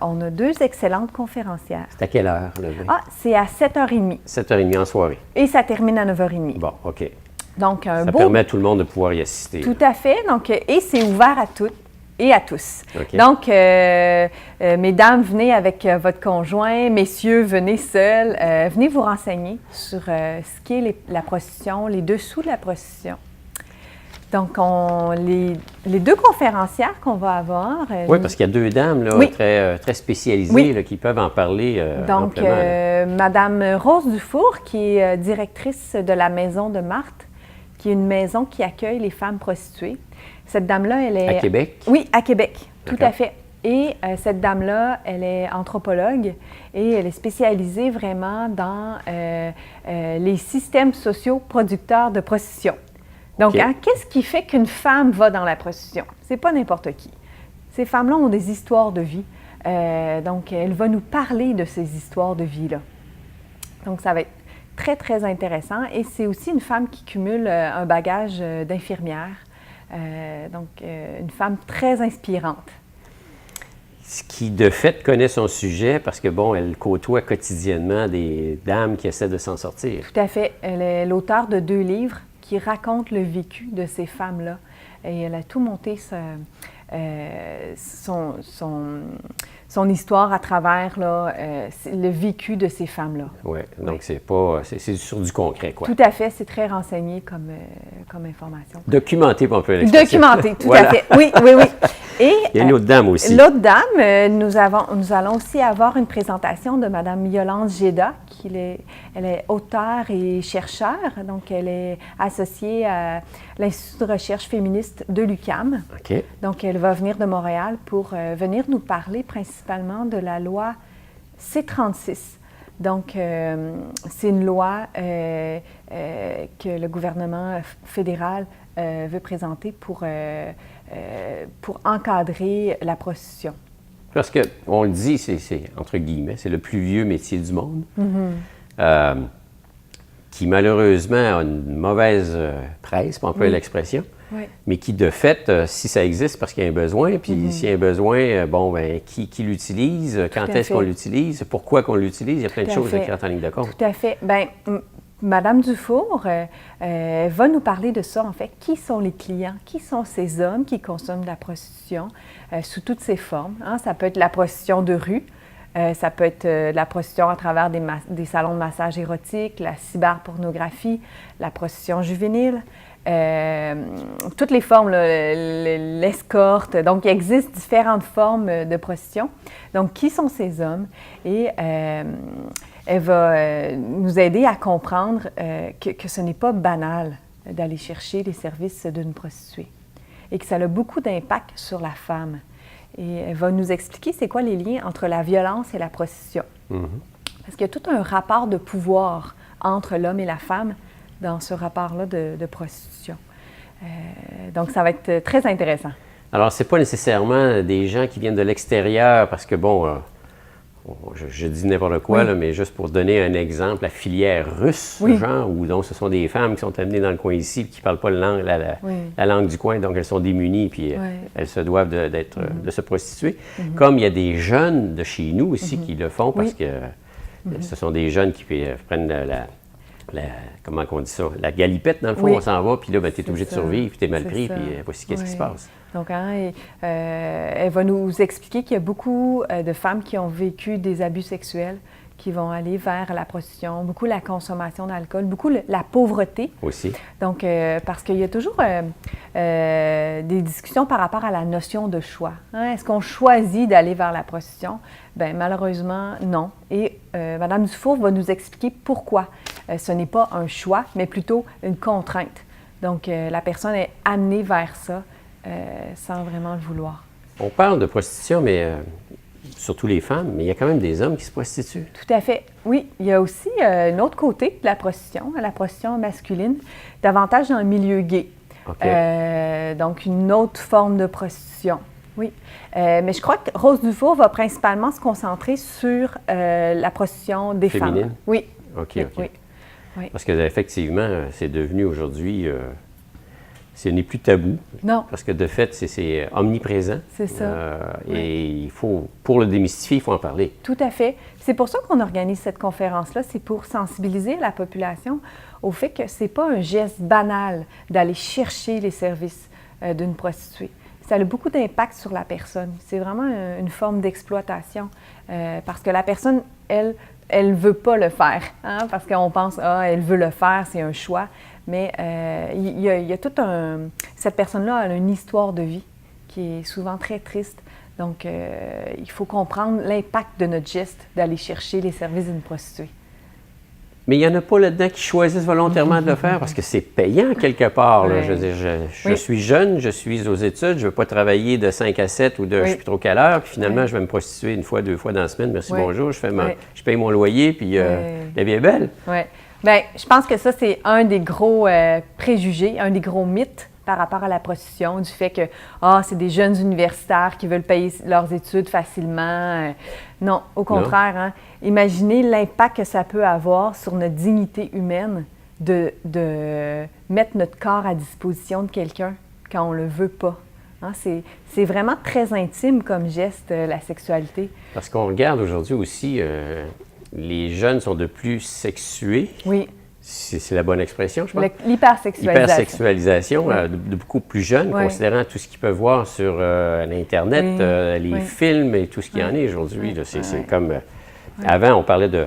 on a 2 excellentes conférencières. C'est à quelle heure, le 20? Ah, c'est à 7h30. 7h30 en soirée. Et ça termine à 9h30. Bon, OK. Donc, Ça permet à tout le monde de pouvoir y assister. Tout à fait. Donc, et c'est ouvert à toutes et à tous. Okay. Donc, mesdames, venez avec votre conjoint. Messieurs, venez seuls. Venez vous renseigner sur ce qu'est la prostitution, les dessous de la prostitution. Donc, les 2 conférencières qu'on va avoir... oui, parce qu'il y a 2 dames là, très spécialisées là, qui peuvent en parler Donc, Madame Rose Dufour, qui est directrice de la Maison de Marthe, qui est une maison qui accueille les femmes prostituées. Cette dame-là, elle est... À Québec? Oui, à Québec, tout à fait. Et cette dame-là, elle est anthropologue et elle est spécialisée vraiment dans les systèmes sociaux producteurs de prostitution. Donc, OK. qu'est-ce qui fait qu'une femme va dans la prostitution? C'est pas n'importe qui. Ces femmes-là ont des histoires de vie. Donc, elle va nous parler de ces histoires de vie-là. Donc, ça va être très, très intéressant. Et c'est aussi une femme qui cumule un bagage d'infirmière. Donc, une femme très inspirante. Ce qui, de fait, connaît son sujet parce que, bon, elle côtoie quotidiennement des dames qui essaient de s'en sortir. Tout à fait. Elle est l'auteure de 2 livres qui racontent le vécu de ces femmes-là. Et elle a tout monté son histoire à travers là, le vécu de ces femmes-là. Oui, donc c'est sur du concret, quoi. Tout à fait, c'est très renseigné comme information. Documenté, pour un peu l'expression. Documenté, tout Voilà. à fait. Oui, oui, oui. Et, Il y a une autre dame aussi. L'autre dame, nous allons aussi avoir une présentation de Mme Yolande Géda, elle est auteure et chercheure, donc elle est associée à l'Institut de recherche féministe de l'UQAM. OK. Donc elle va venir de Montréal pour venir nous parler principalement de la loi C-36. Donc c'est une loi que le gouvernement fédéral veut présenter pour encadrer la prostitution. Parce qu'on le dit, c'est entre guillemets, c'est le plus vieux métier du monde, qui malheureusement a une mauvaise presse, pour employer l'expression, Oui. mais qui de fait, si ça existe, parce qu'il y a un besoin, puis s'il y a un besoin, qui l'utilise, quand à est-ce fait. qu'on l'utilise, pourquoi qu'on l'utilise, il y a plein de Tout à choses à fait. rentrer en ligne de compte. Tout à fait. Bien, Madame Dufour va nous parler de ça, en fait. Qui sont les clients? Qui sont ces hommes qui consomment de la prostitution sous toutes ses formes? Hein? Ça peut être la prostitution de rue, ça peut être la prostitution à travers des salons de massage érotique, la cyberpornographie, la prostitution juvénile, toutes les formes, l'escorte. Donc, il existe différentes formes de prostitution. Donc, qui sont ces hommes? Et elle va nous aider à comprendre que ce n'est pas banal d'aller chercher les services d'une prostituée et que ça a beaucoup d'impact sur la femme. Et elle va nous expliquer c'est quoi les liens entre la violence et la prostitution. Parce qu'il y a tout un rapport de pouvoir entre l'homme et la femme dans ce rapport-là de prostitution. Donc, ça va être très intéressant. Alors, ce n'est pas nécessairement des gens qui viennent de l'extérieur, parce que, je dis n'importe quoi, Oui. là, mais juste pour donner un exemple, la filière russe, Oui. genre, où donc ce sont des femmes qui sont amenées dans le coin ici et qui ne parlent pas Oui. la langue du coin, donc elles sont démunies puis Oui. elles se doivent de se prostituer. Comme il y a des jeunes de chez nous aussi qui le font parce Oui. que ce sont des jeunes qui prennent comment on dit ça, la galipette, dans le fond, Oui. on s'en va, puis là, tu es C'est obligé de ça. survivre, puis tu es mal C'est pris, ça. puis voici qu'est-ce qui se Oui. passe. Donc, elle va nous expliquer qu'il y a beaucoup de femmes qui ont vécu des abus sexuels, qui vont aller vers la prostitution, beaucoup la consommation d'alcool, beaucoup la pauvreté. Aussi. Donc, parce qu'il y a toujours des discussions par rapport à la notion de choix. Hein? Est-ce qu'on choisit d'aller vers la prostitution? Bien, malheureusement, non. Et Mme Dufour va nous expliquer pourquoi ce n'est pas un choix, mais plutôt une contrainte. Donc, la personne est amenée vers ça sans vraiment le vouloir. On parle de prostitution, mais surtout les femmes, mais il y a quand même des hommes qui se prostituent. Tout à fait. Oui, il y a aussi un autre côté de la prostitution masculine, davantage dans le milieu gay. OK. Donc, une autre forme de prostitution. Oui. Mais je crois que Rose Dufour va principalement se concentrer sur la prostitution des Féminine? femmes. Oui. OK, Oui, OK. oui. Oui. Parce qu'effectivement, c'est devenu aujourd'hui, ce n'est plus tabou. Non, Parce que de fait, c'est omniprésent. c'est ça. Et il faut, pour le démystifier, il faut en parler. Tout à fait. C'est pour ça qu'on organise cette conférence-là, c'est pour sensibiliser la population au fait que ce n'est pas un geste banal d'aller chercher les services d'une prostituée. Ça a beaucoup d'impact sur la personne. C'est vraiment une forme d'exploitation parce que la personne, elle ne veut pas le faire, hein, parce qu'on pense, elle veut le faire, c'est un choix. Mais il y a tout un... Cette personne-là a une histoire de vie qui est souvent très triste. Donc, il faut comprendre l'impact de notre geste d'aller chercher les services d'une prostituée. Mais il n'y en a pas là-dedans qui choisissent volontairement de le faire parce que c'est payant quelque part. Là. Ouais. Je veux dire, je Oui. suis jeune, je suis aux études, je ne veux pas travailler de 5 à 7 ou de je ne sais plus trop quelle heure, puis finalement, Oui. je vais me prostituer une fois, 2 fois dans la semaine. Merci, Oui. bonjour, Oui. je paye mon loyer, puis Oui. la vie est belle. Oui. Bien, je pense que ça, c'est un des gros préjugés, un des gros mythes par rapport à la prostitution, du fait que c'est des jeunes universitaires qui veulent payer leurs études facilement. Non, au contraire. Hein, imaginez l'impact que ça peut avoir sur notre dignité humaine de mettre notre corps à disposition de quelqu'un quand on ne le veut pas. Hein, c'est vraiment très intime comme geste, la sexualité. Parce qu'on regarde aujourd'hui aussi, les jeunes sont de plus sexués. Oui. C'est la bonne expression, je pense. L'hypersexualisation. L'hypersexualisation de beaucoup plus jeunes, considérant tout ce qu'ils peuvent voir sur l'Internet, les films et tout ce qu'il y en a aujourd'hui. C'est comme... Avant, on parlait de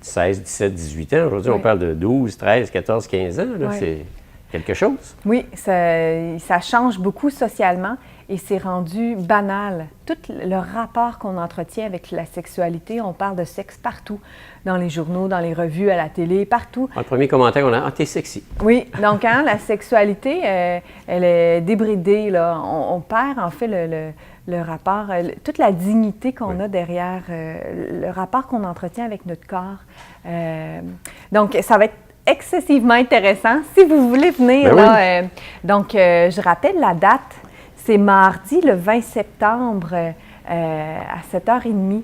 16, 17, 18 ans. Aujourd'hui, on parle de 12, 13, 14, 15 ans. C'est quelque chose. Oui, ça change beaucoup socialement et c'est rendu banal. Tout le rapport qu'on entretient avec la sexualité, on parle de sexe partout, dans les journaux, dans les revues, à la télé, partout. Le premier commentaire qu'on a, t'es sexy. Oui, donc la sexualité, elle est débridée, là. On perd en fait le rapport, toute la dignité qu'on a derrière, le rapport qu'on entretient avec notre corps. Donc, ça va être excessivement intéressant. Si vous voulez venir, là, donc je rappelle la date, c'est mardi le 20 septembre à 7h30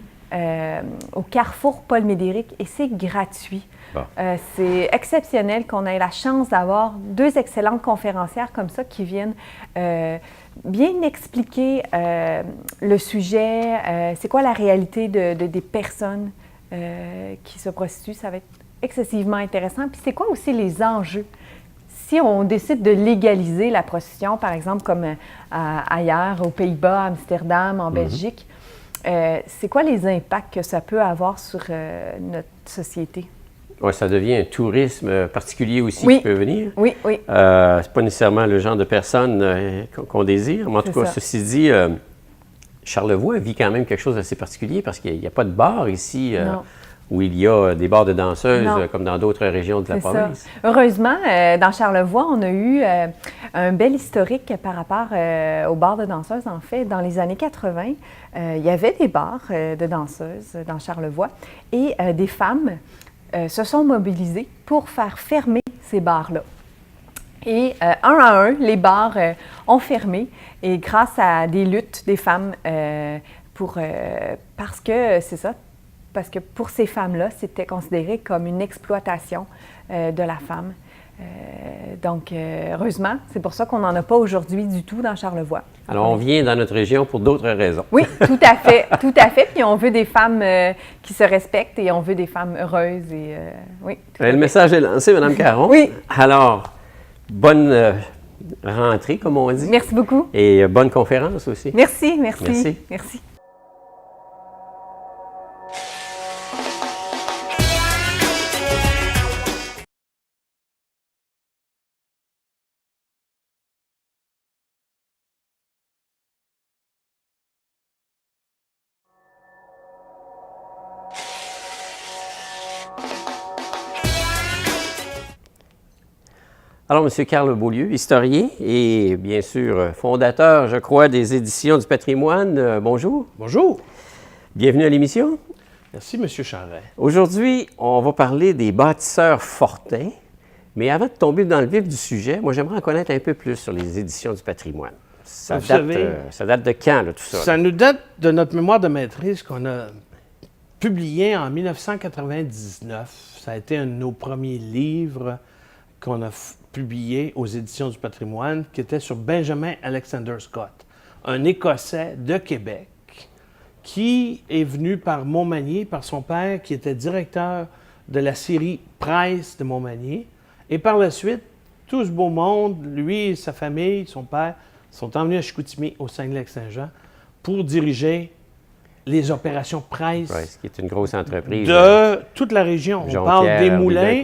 au Carrefour Paul-Médéric et c'est gratuit. Bon. C'est exceptionnel qu'on ait la chance d'avoir deux excellentes conférencières comme ça qui viennent bien expliquer le sujet, c'est quoi la réalité des personnes qui se prostituent. Ça va être excessivement intéressant. Puis c'est quoi aussi les enjeux? Si on décide de légaliser la prostitution, par exemple, comme ailleurs, aux Pays-Bas, à Amsterdam, en Belgique, c'est quoi les impacts que ça peut avoir sur notre société? Oui, ça devient un tourisme particulier aussi qui peut venir. Oui, oui. C'est pas nécessairement le genre de personnes qu'on désire, mais en tout cas, ceci dit, Charlevoix vit quand même quelque chose d'assez particulier parce qu'il n'y a pas de bar ici. Où il y a des bars de danseuses comme dans d'autres régions de la province. Ça. Heureusement, dans Charlevoix, on a eu un bel historique par rapport aux bars de danseuses. En fait, dans les années 80, il y avait des bars de danseuses dans Charlevoix et des femmes se sont mobilisées pour faire fermer ces bars-là. Et un à un, les bars ont fermé et grâce à des luttes des femmes parce que c'est ça. Parce que pour ces femmes-là, c'était considéré comme une exploitation de la femme. Donc, heureusement, c'est pour ça qu'on n'en a pas aujourd'hui du tout dans Charlevoix. Alors, on vient dans notre région pour d'autres raisons. Oui, tout à fait, tout à fait. Puis on veut des femmes qui se respectent et on veut des femmes heureuses. Et, oui. Le message est lancé, Mme Caron. Oui. Alors, bonne rentrée, comme on dit. Merci beaucoup. Et bonne conférence aussi. Merci, merci. Merci. Merci. Alors, M. Carl Beaulieu, historien et bien sûr fondateur, je crois, des Éditions du patrimoine. Bonjour. Bonjour. Bienvenue à l'émission. Merci, M. Charret. Aujourd'hui, on va parler des bâtisseurs fortins. Mais avant de tomber dans le vif du sujet, moi, j'aimerais en connaître un peu plus sur les Éditions du patrimoine. Ça date de quand, là, tout ça? Ça nous date de notre mémoire de maîtrise qu'on a publié en 1999. Ça a été un de nos premiers livres qu'on a publié aux Éditions du patrimoine, qui était sur Benjamin Alexander Scott, un Écossais de Québec qui est venu par Montmagny, par son père, qui était directeur de la série Price de Montmagny. Et par la suite, tout ce beau monde, lui, sa famille, son père, sont emmenés à Chicoutimi, au Saguenay-Lac-Saint-Jean, pour diriger les opérations Price. Price, qui est une grosse entreprise. De toute la région. On parle des moulins,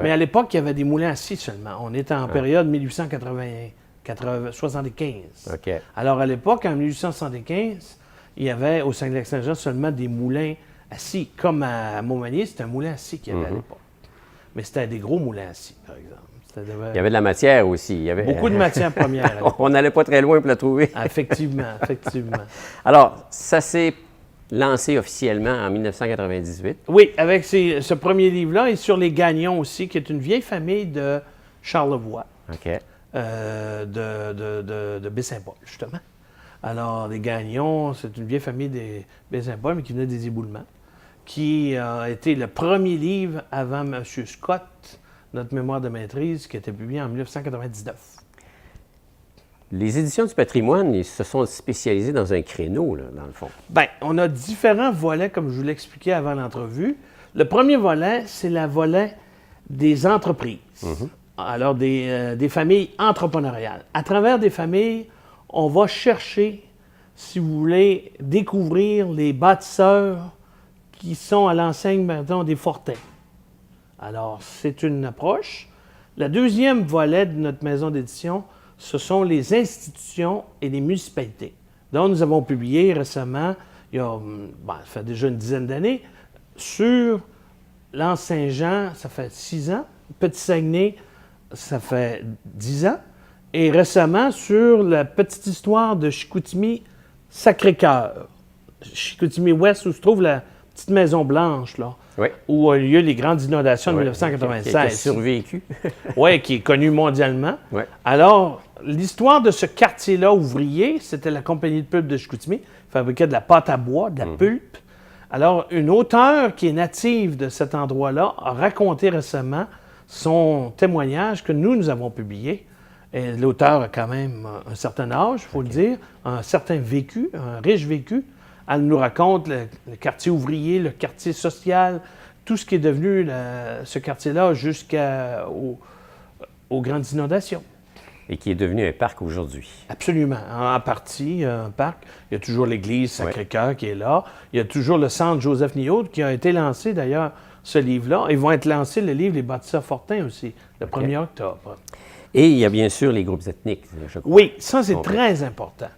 mais à l'époque, il y avait des moulins à scie seulement. On était en période 1875. Okay. Alors, à l'époque, en 1875, il y avait au Saguenay-Lac-Saint-Jean seulement des moulins à scie. Comme à Montmagny, c'était un moulin à scie qu'il y avait à l'époque. Mais c'était des gros moulins à scie, par exemple. Il y avait de la matière aussi. Il y avait... Beaucoup de matière première. On n'allait pas très loin pour la trouver. Effectivement, effectivement. Alors, ça s'est lancé officiellement en 1998. Oui, avec ce premier livre-là et sur les Gagnons aussi, qui est une vieille famille de Charlevoix, OK. de Baie-Saint-Paul, justement. Alors, les Gagnons, c'est une vieille famille des Baie-Saint-Paul, mais qui venait des Éboulements, qui a été le premier livre avant M. Scott, notre mémoire de maîtrise, qui a été publié en 1999. Les éditions du patrimoine, ils se sont spécialisées dans un créneau, là, dans le fond. Bien, on a différents volets, comme je vous l'expliquais avant l'entrevue. Le premier volet, c'est le volet des entreprises. Alors, des familles entrepreneuriales. À travers des familles, on va chercher, si vous voulez, découvrir les bâtisseurs qui sont à l'enseigne, maintenant, des Fortins. Alors, c'est une approche. Le deuxième volet de notre maison d'édition, ce sont les institutions et les municipalités. Donc, nous avons publié récemment, ça fait déjà une dizaine d'années, sur l'Anse-Saint-Jean, ça fait 6 ans, Petit-Saguenay, ça fait 10 ans, et récemment sur la petite histoire de Chicoutimi-Sacré-Cœur, Chicoutimi-Ouest, où se trouve la petite Maison Blanche, là, Oui. où a eu lieu les grandes inondations de Ouais, 1996. Qui a survécu. Oui, qui est connu mondialement. Ouais. Alors, l'histoire de ce quartier-là ouvrier, c'était la compagnie de pulpe de Chicoutimi, fabriquait de la pâte à bois, de la pulpe. Alors, une auteure qui est native de cet endroit-là a raconté récemment son témoignage que nous avons publié. Et l'auteur a quand même un certain âge, il faut le dire, un certain vécu, un riche vécu. Elle nous raconte le quartier ouvrier, le quartier social, tout ce qui est devenu ce quartier-là jusqu'aux grandes inondations. Et qui est devenu un parc aujourd'hui. Absolument. En partie, un parc. Il y a toujours l'église Sacré-Cœur qui est là. Il y a toujours le centre Joseph-Niaud qui a été lancé, d'ailleurs, ce livre-là. Ils vont être lancés, le livre Les bâtisseurs Fortins aussi, le 1er octobre. Et il y a bien sûr les groupes ethniques, je crois. Oui, ça, c'est très important.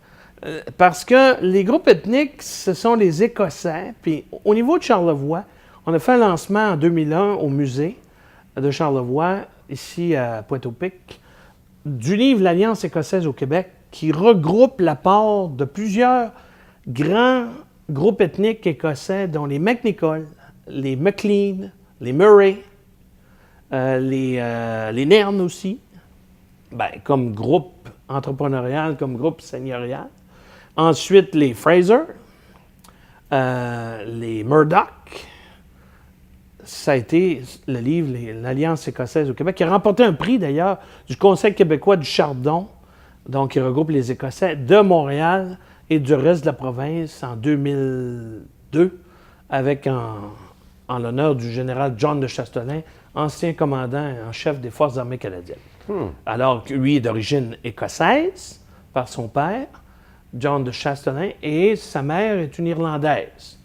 Parce que les groupes ethniques, ce sont les Écossais. Puis au niveau de Charlevoix, on a fait un lancement en 2001 au musée de Charlevoix, ici à Pointe-au-Pic, du livre L'Alliance écossaise au Québec, qui regroupe l'apport de plusieurs grands groupes ethniques écossais, dont les McNichol, les McLean, les Murray, les Nairn aussi, comme groupe entrepreneurial, comme groupe seigneurial. Ensuite, les Fraser, les Murdoch. Ça a été le livre L'Alliance écossaise au Québec, qui a remporté un prix d'ailleurs du Conseil québécois du Chardon, donc qui regroupe les Écossais de Montréal et du reste de la province en 2002, avec en l'honneur du général John de Chastelain, ancien commandant en chef des Forces armées canadiennes. Alors, lui est d'origine écossaise par son père, John de Chastelain, et sa mère est une Irlandaise.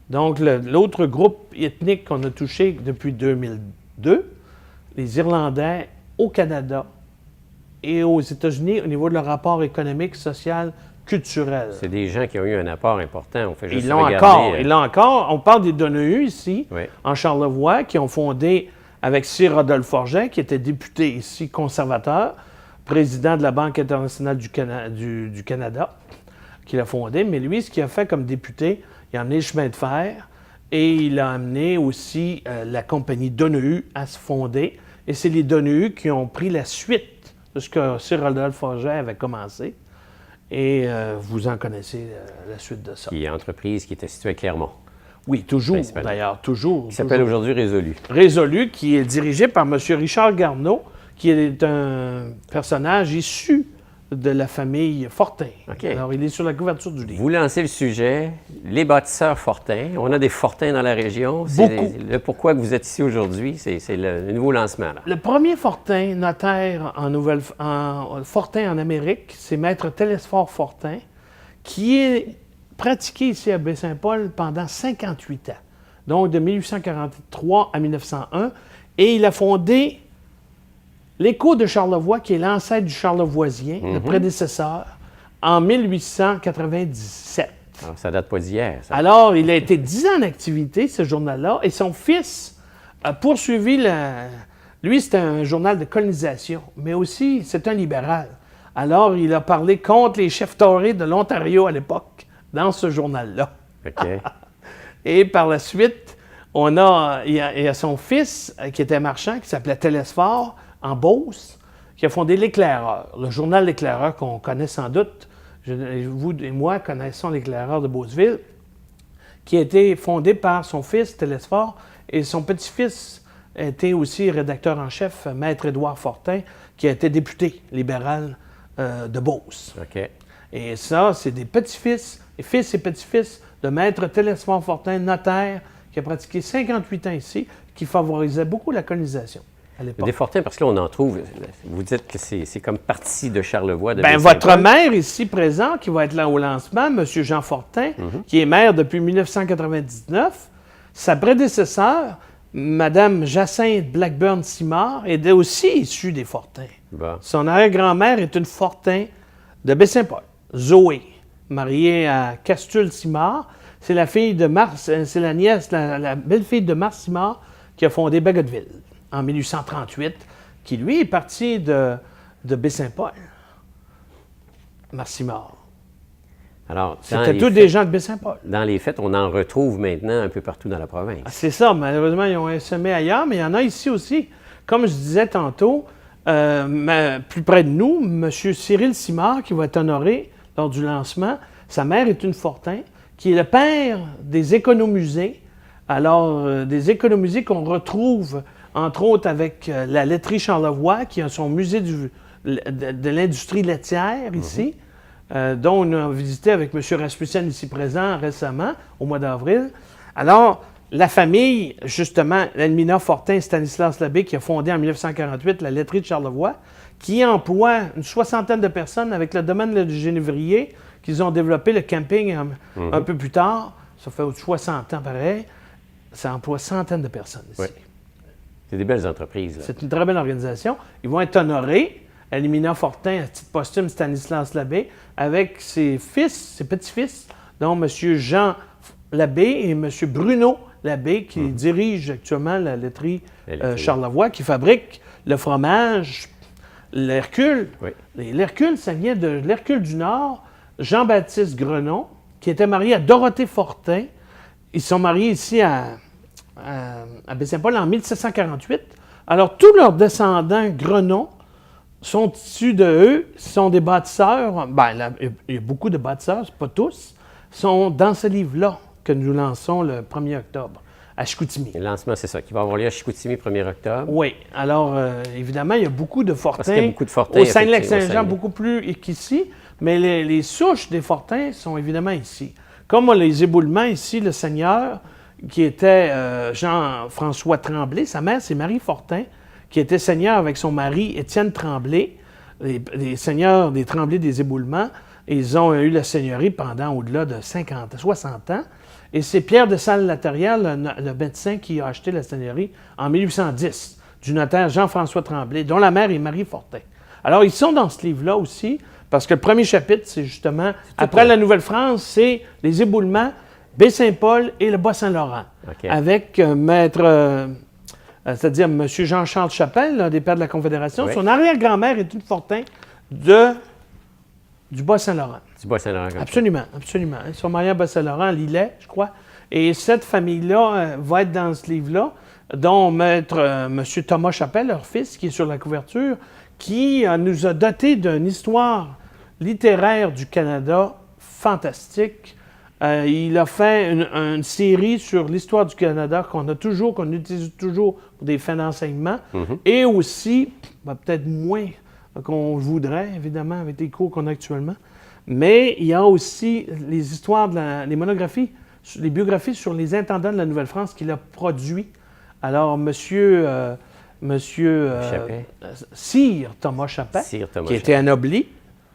Donc, l'autre groupe ethnique qu'on a touché depuis 2002, les Irlandais au Canada et aux États-Unis au niveau de leur rapport économique, social, culturel. C'est des gens qui ont eu un apport important. On fait juste Ils l'ont encore. On parle des Donahue ici, en Charlevoix, qui ont fondé avec Sir Rodolphe Forget, qui était député ici, conservateur, président de la Banque internationale du Canada, qu'il a fondé. Mais lui, ce qu'il a fait comme député, il a amené le chemin de fer et il a amené aussi la compagnie Donahue à se fonder. Et c'est les Donahue qui ont pris la suite de ce que Sir Rodolphe Forget avait commencé. Et vous en connaissez la suite de ça. Qui est entreprise qui était située à Clermont. Oui, toujours, d'ailleurs, toujours. Qui s'appelle aujourd'hui Résolu. Résolu, qui est dirigé par M. Richard Garneau, qui est un personnage issu de la famille Fortin. Okay. Alors, il est sur la couverture du livre. Vous lancez le sujet, les bâtisseurs Fortin. On a des Fortins dans la région. Beaucoup. Le pourquoi que vous êtes ici aujourd'hui, c'est le nouveau lancement. Là. Le premier Fortin notaire Fortin en Amérique, c'est Maître Télesphore Fortin, qui est pratiqué ici à Baie-Saint-Paul pendant 58 ans, donc de 1843 à 1901, et il a fondé l'Écho de Charlevoix, qui est l'ancêtre du Charlevoisien, le prédécesseur, en 1897. Alors, ça date pas d'hier. Alors, il a été 10 ans en activité, ce journal-là, et son fils a poursuivi Lui, c'était un journal de colonisation, mais aussi, c'est un libéral. Alors, il a parlé contre les chefs taurés de l'Ontario à l'époque, dans ce journal-là. OK. Et par la suite, il y a son fils qui était marchand, qui s'appelait Télesphore, en Beauce, qui a fondé l'Éclaireur, le journal L'Éclaireur qu'on connaît sans doute. Vous et moi connaissons l'Éclaireur de Beauceville, qui a été fondé par son fils, Télesphore, et son petit-fils était aussi rédacteur en chef, Maître Édouard Fortin, qui a été député libéral de Beauce. OK. Et ça, c'est des petits-fils, et fils et petits-fils de Maître Télesphore Fortin, notaire, qui a pratiqué 58 ans ici, qui favorisait beaucoup la colonisation à l'époque. Des Fortins, parce que là, on en trouve, vous dites que c'est comme partie de Charlevoix. De Bien, Baie-Saint-Paul. votre maire ici présent, qui va être là au lancement, M. Jean Fortin, qui est maire depuis 1999, sa prédécesseur, Mme Jacinthe Blackburn-Simard, est aussi issue des Fortins. Bon. Son arrière-grand-mère est une Fortin de Baie-Saint-Paul, Zoé, mariée à Castule Simard. C'est la fille de c'est la nièce, la belle-fille de Mars Simard qui a fondé Bagotville en 1838, qui lui est parti de Baie-Saint-Paul. Mars Simard. Alors, C'était tous des gens de Baie-Saint-Paul. Dans les faits, on en retrouve maintenant un peu partout dans la province. C'est ça, malheureusement, ils ont semé ailleurs, mais il y en a ici aussi. Comme je disais tantôt, plus près de nous, M. Cyril Simard, qui va être honoré lors du lancement, sa mère est une Fortin, qui est le père des économusées. Alors, des économusées qu'on retrouve, entre autres, avec la laiterie Charlevoix, qui a son musée de l'industrie laitière ici, dont on a visité avec M. Rasmussen ici présent récemment, au mois d'avril. Alors, la famille, justement, l'Elmina Fortin Stanislas Labbé, qui a fondé en 1948 la laiterie de Charlevoix, qui emploie une soixantaine de personnes avec le domaine du Génévrier, qu'ils ont développé le camping un peu plus tard. Ça fait 60 ans pareil. Ça emploie centaines de personnes ici. Oui. C'est des belles entreprises. Là. C'est une très belle organisation. Ils vont être honorés, Elmina Fortin, à titre posthume Stanislas Labbé, avec ses fils, ses petits-fils, dont M. Jean Labbé et M. Bruno Labbé, qui dirigent actuellement la laiterie Charlevoix, qui fabrique le fromage, l'Hercule. Oui. L'Hercule, ça vient de l'Hercule du Nord, Jean-Baptiste Grenon, qui était marié à Dorothée Fortin. Ils sont mariés ici à Baie-Saint-Paul en 1748. Alors, tous leurs descendants Grenon sont issus de eux, sont des bâtisseurs. Bien, il y a beaucoup de bâtisseurs, pas tous, sont dans ce livre-là que nous lançons le 1er octobre à Chicoutimi. Le lancement, c'est ça, qui va avoir lieu à Chicoutimi 1er octobre. Oui. Alors, évidemment, il y a beaucoup de Fortins. Parce qu'il y a beaucoup de Fortins. Au Saguenay-Lac-Saint-Jean, effectivement, beaucoup plus qu'ici, mais les souches des Fortins sont évidemment ici. Comme les éboulements ici, le seigneur, qui était Jean-François Tremblay, sa mère, c'est Marie Fortin, qui était seigneur avec son mari Étienne Tremblay, les seigneurs des Tremblay des éboulements. Ils ont eu la seigneurie pendant au-delà de 60 ans. Et c'est Pierre de Salles-Latériel, le médecin, qui a acheté la seigneurie en 1810, du notaire Jean-François Tremblay, dont la mère est Marie Fortin. Alors, ils sont dans ce livre-là aussi, parce que le premier chapitre, c'est justement, après la Nouvelle-France, c'est les éboulements, Baie-Saint-Paul et le Bas-Saint-Laurent, OK. avec maître, c'est-à-dire M. Jean-Charles Chapelle, l'un des pères de la Confédération. Oui. Son arrière-grand-mère est une Fortin du Bas-Saint-Laurent. Du Bas-Saint-Laurent. comme ça. Absolument, absolument. Ils sont mariés à Bas-Saint-Laurent, à Lillet, je crois. Et cette famille-là va être dans ce livre-là, dont maître M. Thomas Chapelle, leur fils, qui est sur la couverture, qui nous a doté d'une histoire littéraire du Canada fantastique. Il a fait une série sur l'histoire du Canada qu'on utilise toujours pour des fins d'enseignement, et aussi, peut-être moins qu'on voudrait, évidemment, avec les cours qu'on a actuellement, mais il y a aussi les histoires, les monographies, les biographies sur les intendants de la Nouvelle-France qu'il a produit. Alors, Sire Thomas Chapelle, Sire Thomas qui était anobli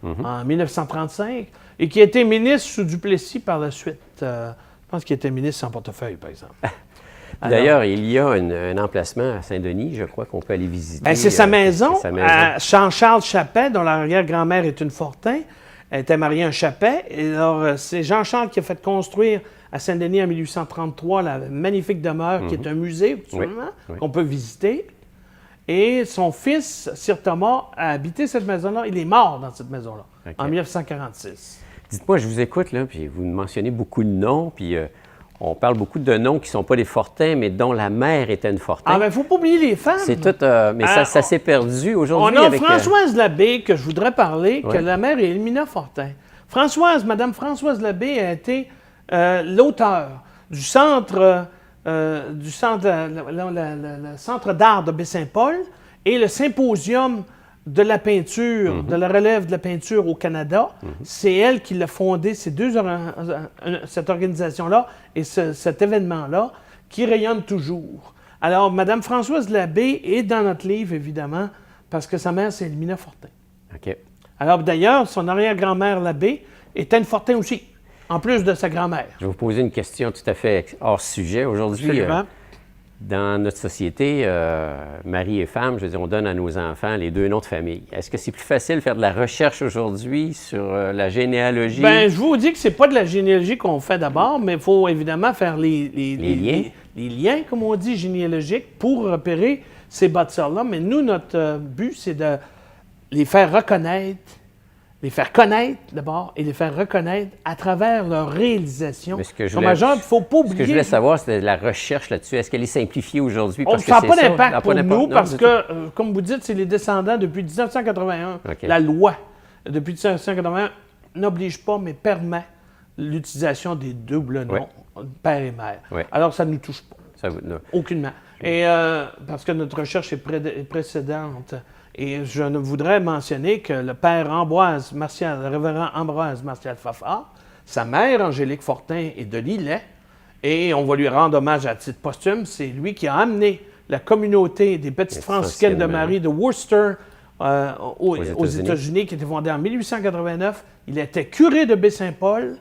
en 1935 et qui a été ministre sous Duplessis par la suite. Je pense qu'il était ministre sans portefeuille, par exemple. D'ailleurs, il y a un emplacement à Saint-Denis, je crois, qu'on peut aller visiter. Ben, c'est sa maison, c'est sa maison. à Jean-Charles Chapet, dont l'arrière-grand-mère est une Fortin. Elle était mariée à un Chapet. Et alors, c'est Jean-Charles qui a fait construire à Saint-Denis en 1833 la magnifique demeure qui est un musée actuellement, qu'on peut visiter. Et son fils, Sire Thomas, a habité cette maison-là. Il est mort dans cette maison-là, en 1946. Dites-moi, je vous écoute, là, puis vous mentionnez beaucoup de noms, puis On parle beaucoup de noms qui ne sont pas des Fortin, mais dont la mère était une Fortin. Ah, ben, il ne faut pas oublier les femmes. C'est tout, mais ça s'est perdu aujourd'hui. On a avec, Françoise Labbé, que je voudrais parler, que Ouais. la mère est Elmina Fortin. Madame Françoise Labbé a été l'auteur du centre le centre d'art de Baie-Saint-Paul et le symposium de la peinture, de la relève de la peinture au Canada. C'est elle qui l'a fondé, cette organisation-là et cet événement-là qui rayonne toujours. Alors, Mme Françoise Labbé est dans notre livre, évidemment, parce que sa mère, c'est Elmina Fortin. OK. Alors, d'ailleurs, son arrière-grand-mère Labbé était une Fortin aussi, en plus de sa grand-mère. Je vais vous poser une question tout à fait hors sujet. Aujourd'hui, Absolument. dans notre société, mari et femme, je veux dire, on donne à nos enfants les 2 noms de famille. Est-ce que c'est plus facile de faire de la recherche aujourd'hui sur la généalogie? Bien, je vous dis que c'est pas de la généalogie qu'on fait d'abord, mais il faut évidemment faire les liens. Les liens, comme on dit, généalogiques, pour repérer ces bâtisseurs-là. Mais nous, notre but, c'est de les faire reconnaître, les faire connaître d'abord et les faire reconnaître à travers leur réalisation. Mais ce que je Comme voulais- agent, il ne faut pas oublier. Ce que je voulais savoir, c'était la recherche là-dessus. Est-ce qu'elle est simplifiée aujourd'hui? On ne Parce que fait c'est pas ça. d'impact Ah, pour d'impact. nous Non, parce du que, comme vous dites, c'est les descendants depuis 1981. OK. La loi, depuis 1981, n'oblige pas, mais permet l'utilisation des doubles noms, père et mère. Oui. Alors, ça ne nous touche pas. Ça vous- non. Aucunement. Et parce que notre recherche est précédente. Et je ne voudrais mentionner que le père Ambroise Martial, le révérend Ambroise Martial Fafard, sa mère, Angélique Fortin, est de Lillet. Et on va lui rendre hommage à titre posthume. C'est lui qui a amené la communauté des Petites Franciscaines de Marie de Worcester aux États-Unis, qui était fondée en 1889. Il était curé de Baie-Saint-Paul.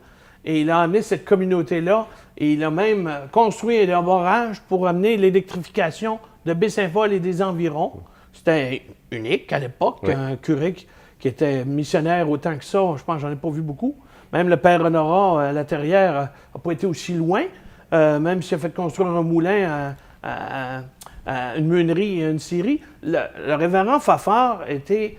Et il a amené cette communauté-là et il a même construit un barrage pour amener l'électrification de Baie-Saint-Paul et des environs. C'était unique à l'époque, Oui. un curé qui était missionnaire autant que ça. Je pense que j'en ai pas vu beaucoup. Même le père Honorat, la Terrière, n'a pas été aussi loin, même s'il a fait construire un moulin une meunerie et une scierie. Le révérend Fafard était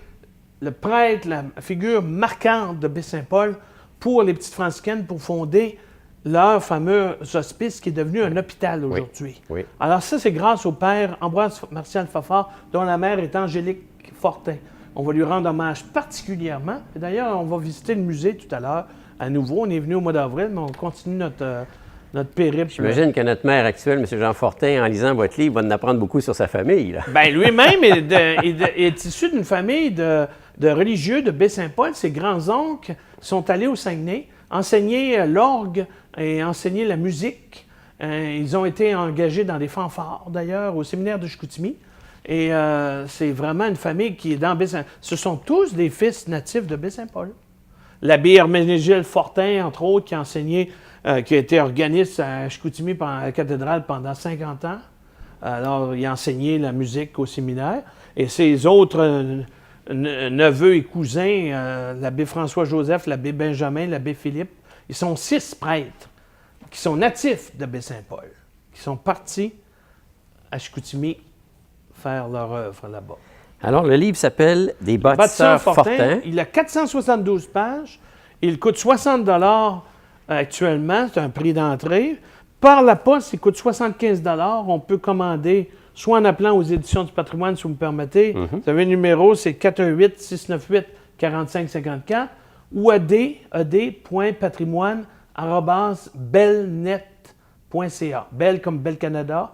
le prêtre, la figure marquante de Baie-Saint-Paul pour les Petites Franciscaines pour fonder leur fameux hospice qui est devenu un hôpital aujourd'hui. Oui. Alors ça, c'est grâce au père Ambroise Martial Fafard, dont la mère est Angélique Fortin. On va lui rendre hommage particulièrement. Et d'ailleurs, on va visiter le musée tout à l'heure. À nouveau, on est venu au mois d'avril, mais on continue notre périple. J'imagine que notre maire actuel, M. Jean Fortin, en lisant votre livre, va en apprendre beaucoup sur sa famille. Là. Bien, lui-même est issu d'une famille de religieux de Baie-Saint-Paul. Ses grands-oncles sont allés au Saguenay, enseigner l'orgue et enseigner la musique. Ils ont été engagés dans des fanfares, d'ailleurs, au séminaire de Chicoutimi. Et c'est vraiment une famille qui est dans Baie-Saint-Paul. Ce sont tous des fils natifs de Baie-Saint-Paul. L'abbé Herménégilde Fortin, entre autres, qui a enseigné, qui a été organiste à Chicoutimi, à la cathédrale pendant 50 ans. Alors, il a enseigné la musique au séminaire. Et ses autres neveux et cousins, l'abbé François-Joseph, l'abbé Benjamin, l'abbé Philippe, ils sont 6 prêtres qui sont natifs de Baie-Saint-Paul, qui sont partis à Chicoutimi faire leur œuvre là-bas. Alors, le livre s'appelle « Des bâtisseurs Fortin ». Il a 472 pages. Il coûte 60 $ actuellement. C'est un prix d'entrée. Par la poste, il coûte 75 $. On peut commander soit en appelant aux Éditions du patrimoine, si vous me permettez. Vous avez le numéro, c'est 418-698-4554 ou ad.patrimoine@belnet.ca. Belle comme Bel Canada,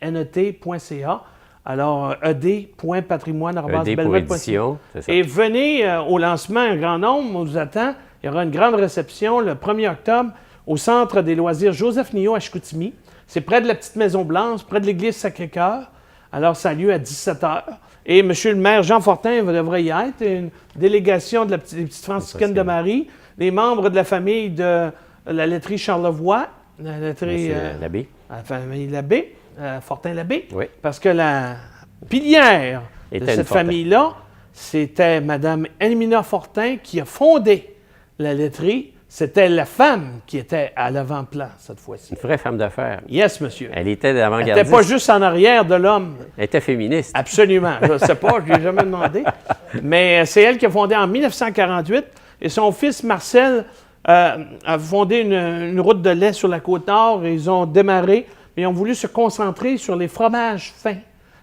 net.ca. Alors, ed.patrimoine@belnet.ca. édition, c'est ça. Et venez au lancement, un grand nombre, on vous attend. Il y aura une grande réception le 1er octobre au Centre des loisirs Joseph Nillot à Chicoutimi. C'est près de la petite Maison-Blanche, près de l'église Sacré-Cœur. Alors, ça a lieu à 17 h. Et M. le maire Jean Fortin devrait y être. Une délégation des Petites Franciscaines de Marie, les membres de la famille de la laiterie Charlevoix, la laiterie... L'abbé. la famille Labbé, Fortin Labbé. Oui. Parce que la pilière de Était une cette Fortin. famille-là, c'était Mme Elmina Fortin qui a fondé la laiterie. C'était la femme qui était à l'avant-plan cette fois-ci. Une vraie femme d'affaires. Yes, monsieur. Elle était Elle d'avant-gardiste. n'était pas juste en arrière de l'homme. Elle était féministe. Absolument. Je ne sais pas, je ne lui ai jamais demandé. Mais c'est elle qui a fondé en 1948. Et son fils Marcel a fondé une route de lait sur la côte nord. Et ils ont démarré, mais ils ont voulu se concentrer sur les fromages fins,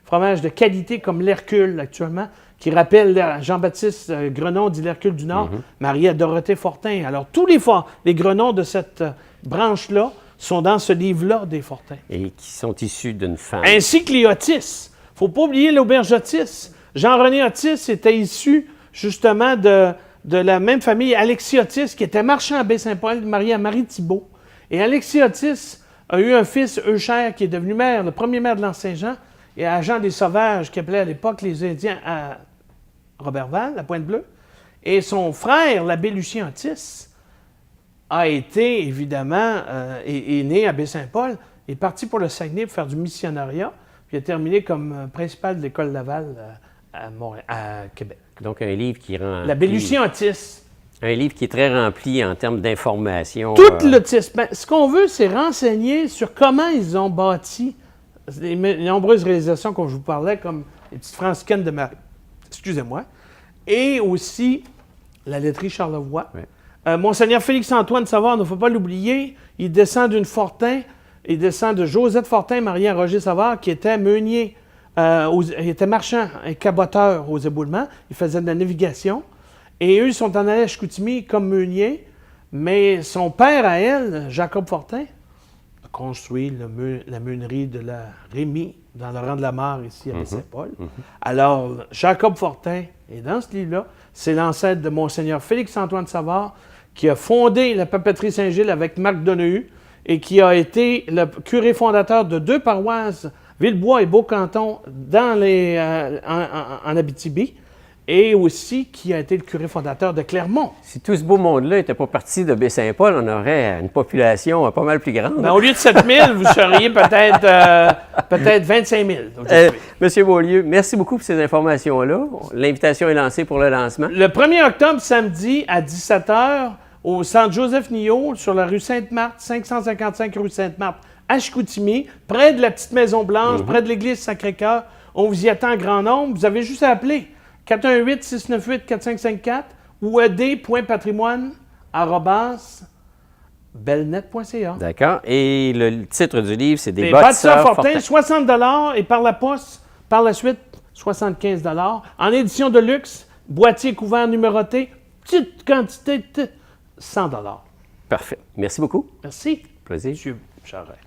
fromages de qualité comme l'Hercule actuellement, qui rappelle Jean-Baptiste Grenon dit l'Hercule du Nord, marié à Dorothée Fortin. Alors, tous les Grenons de cette branche-là sont dans ce livre-là des Fortin. Et qui sont issus d'une femme. Ainsi que les Otis. Il ne faut pas oublier l'auberge Otis. Jean-René Otis était issu justement de la même famille, Alexis Otis, qui était marchand à Baie-Saint-Paul, marié à Marie Thibault. Et Alexis Otis a eu un fils, Eucher, qui est devenu maire, le premier maire de l'Anse-Saint-Jean, et agent des Sauvages, qui appelait à l'époque les Indiens à Robertval, à Pointe-Bleue. Et son frère, l'abbé Lucien Otis, a été, évidemment, est né à Baie-Saint-Paul, est parti pour le Saguenay pour faire du missionnariat, puis a terminé comme principal de l'École Laval à Québec. Donc, un livre qui rend... L'abbé Lucien Otis. Un livre qui est très rempli en termes d'informations. Tout l'autisme. Ben, ce qu'on veut, c'est renseigner sur comment ils ont bâti les nombreuses réalisations que je vous parlais, comme les petites franciscaines de Marie. Excusez-moi. Et aussi la laiterie Charlevoix. Oui. Monseigneur Félix-Antoine Savard, il ne faut pas l'oublier, il descend d'une Fortin, il descend de Josette Fortin, mariée à Roger Savard, qui était meunier, il était marchand et caboteur aux éboulements, il faisait de la navigation. Et eux, ils sont en allés à Chicoutimi comme meuniers, mais son père à elle, Jacob Fortin, a construit la meunerie de la Rémy dans le rang de la Mare, ici à Saint-Paul. Alors, Jacob Fortin est dans ce livre-là. C'est l'ancêtre de Monseigneur Félix-Antoine Savard qui a fondé la papeterie Saint-Gilles avec Marc Donahue et qui a été le curé fondateur de 2 paroisses, Villebois et Beaucanton, en Abitibi, et aussi qui a été le curé fondateur de Clermont. Si tout ce beau monde-là n'était pas parti de Baie-Saint-Paul, on aurait une population pas mal plus grande. Ben, au lieu de 7 000, vous seriez peut-être 25 000. Monsieur Beaulieu, merci beaucoup pour ces informations-là. L'invitation est lancée pour le lancement. Le 1er octobre, samedi, à 17h, au centre Joseph-Nillot, sur la rue Sainte-Marthe, 555 rue Sainte-Marthe, à Chicoutimi, près de la petite Maison-Blanche, près de l'église Sacré-Cœur. On vous y attend en grand nombre. Vous avez juste à appeler 418-698-4554 ou ed.patrimoine@belnet.ca. D'accord. Et le titre du livre, c'est Des bâtisseurs Fortin. 60 $ et par la poste, par la suite, 75 $. En édition de luxe, boîtier couvert numéroté, petite quantité, 100 $. Parfait. Merci beaucoup. Merci. Plaisir. Monsieur Charest.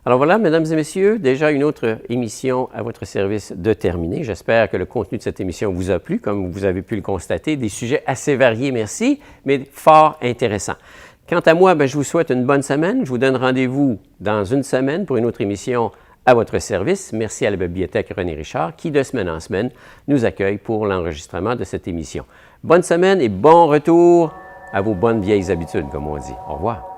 Alors voilà, mesdames et messieurs, déjà une autre émission à votre service de terminer. J'espère que le contenu de cette émission vous a plu, comme vous avez pu le constater. Des sujets assez variés, merci, mais fort intéressants. Quant à moi, je vous souhaite une bonne semaine. Je vous donne rendez-vous dans une semaine pour une autre émission à votre service. Merci à la Bibliothèque René Richard qui, de semaine en semaine, nous accueille pour l'enregistrement de cette émission. Bonne semaine et bon retour à vos bonnes vieilles habitudes, comme on dit. Au revoir.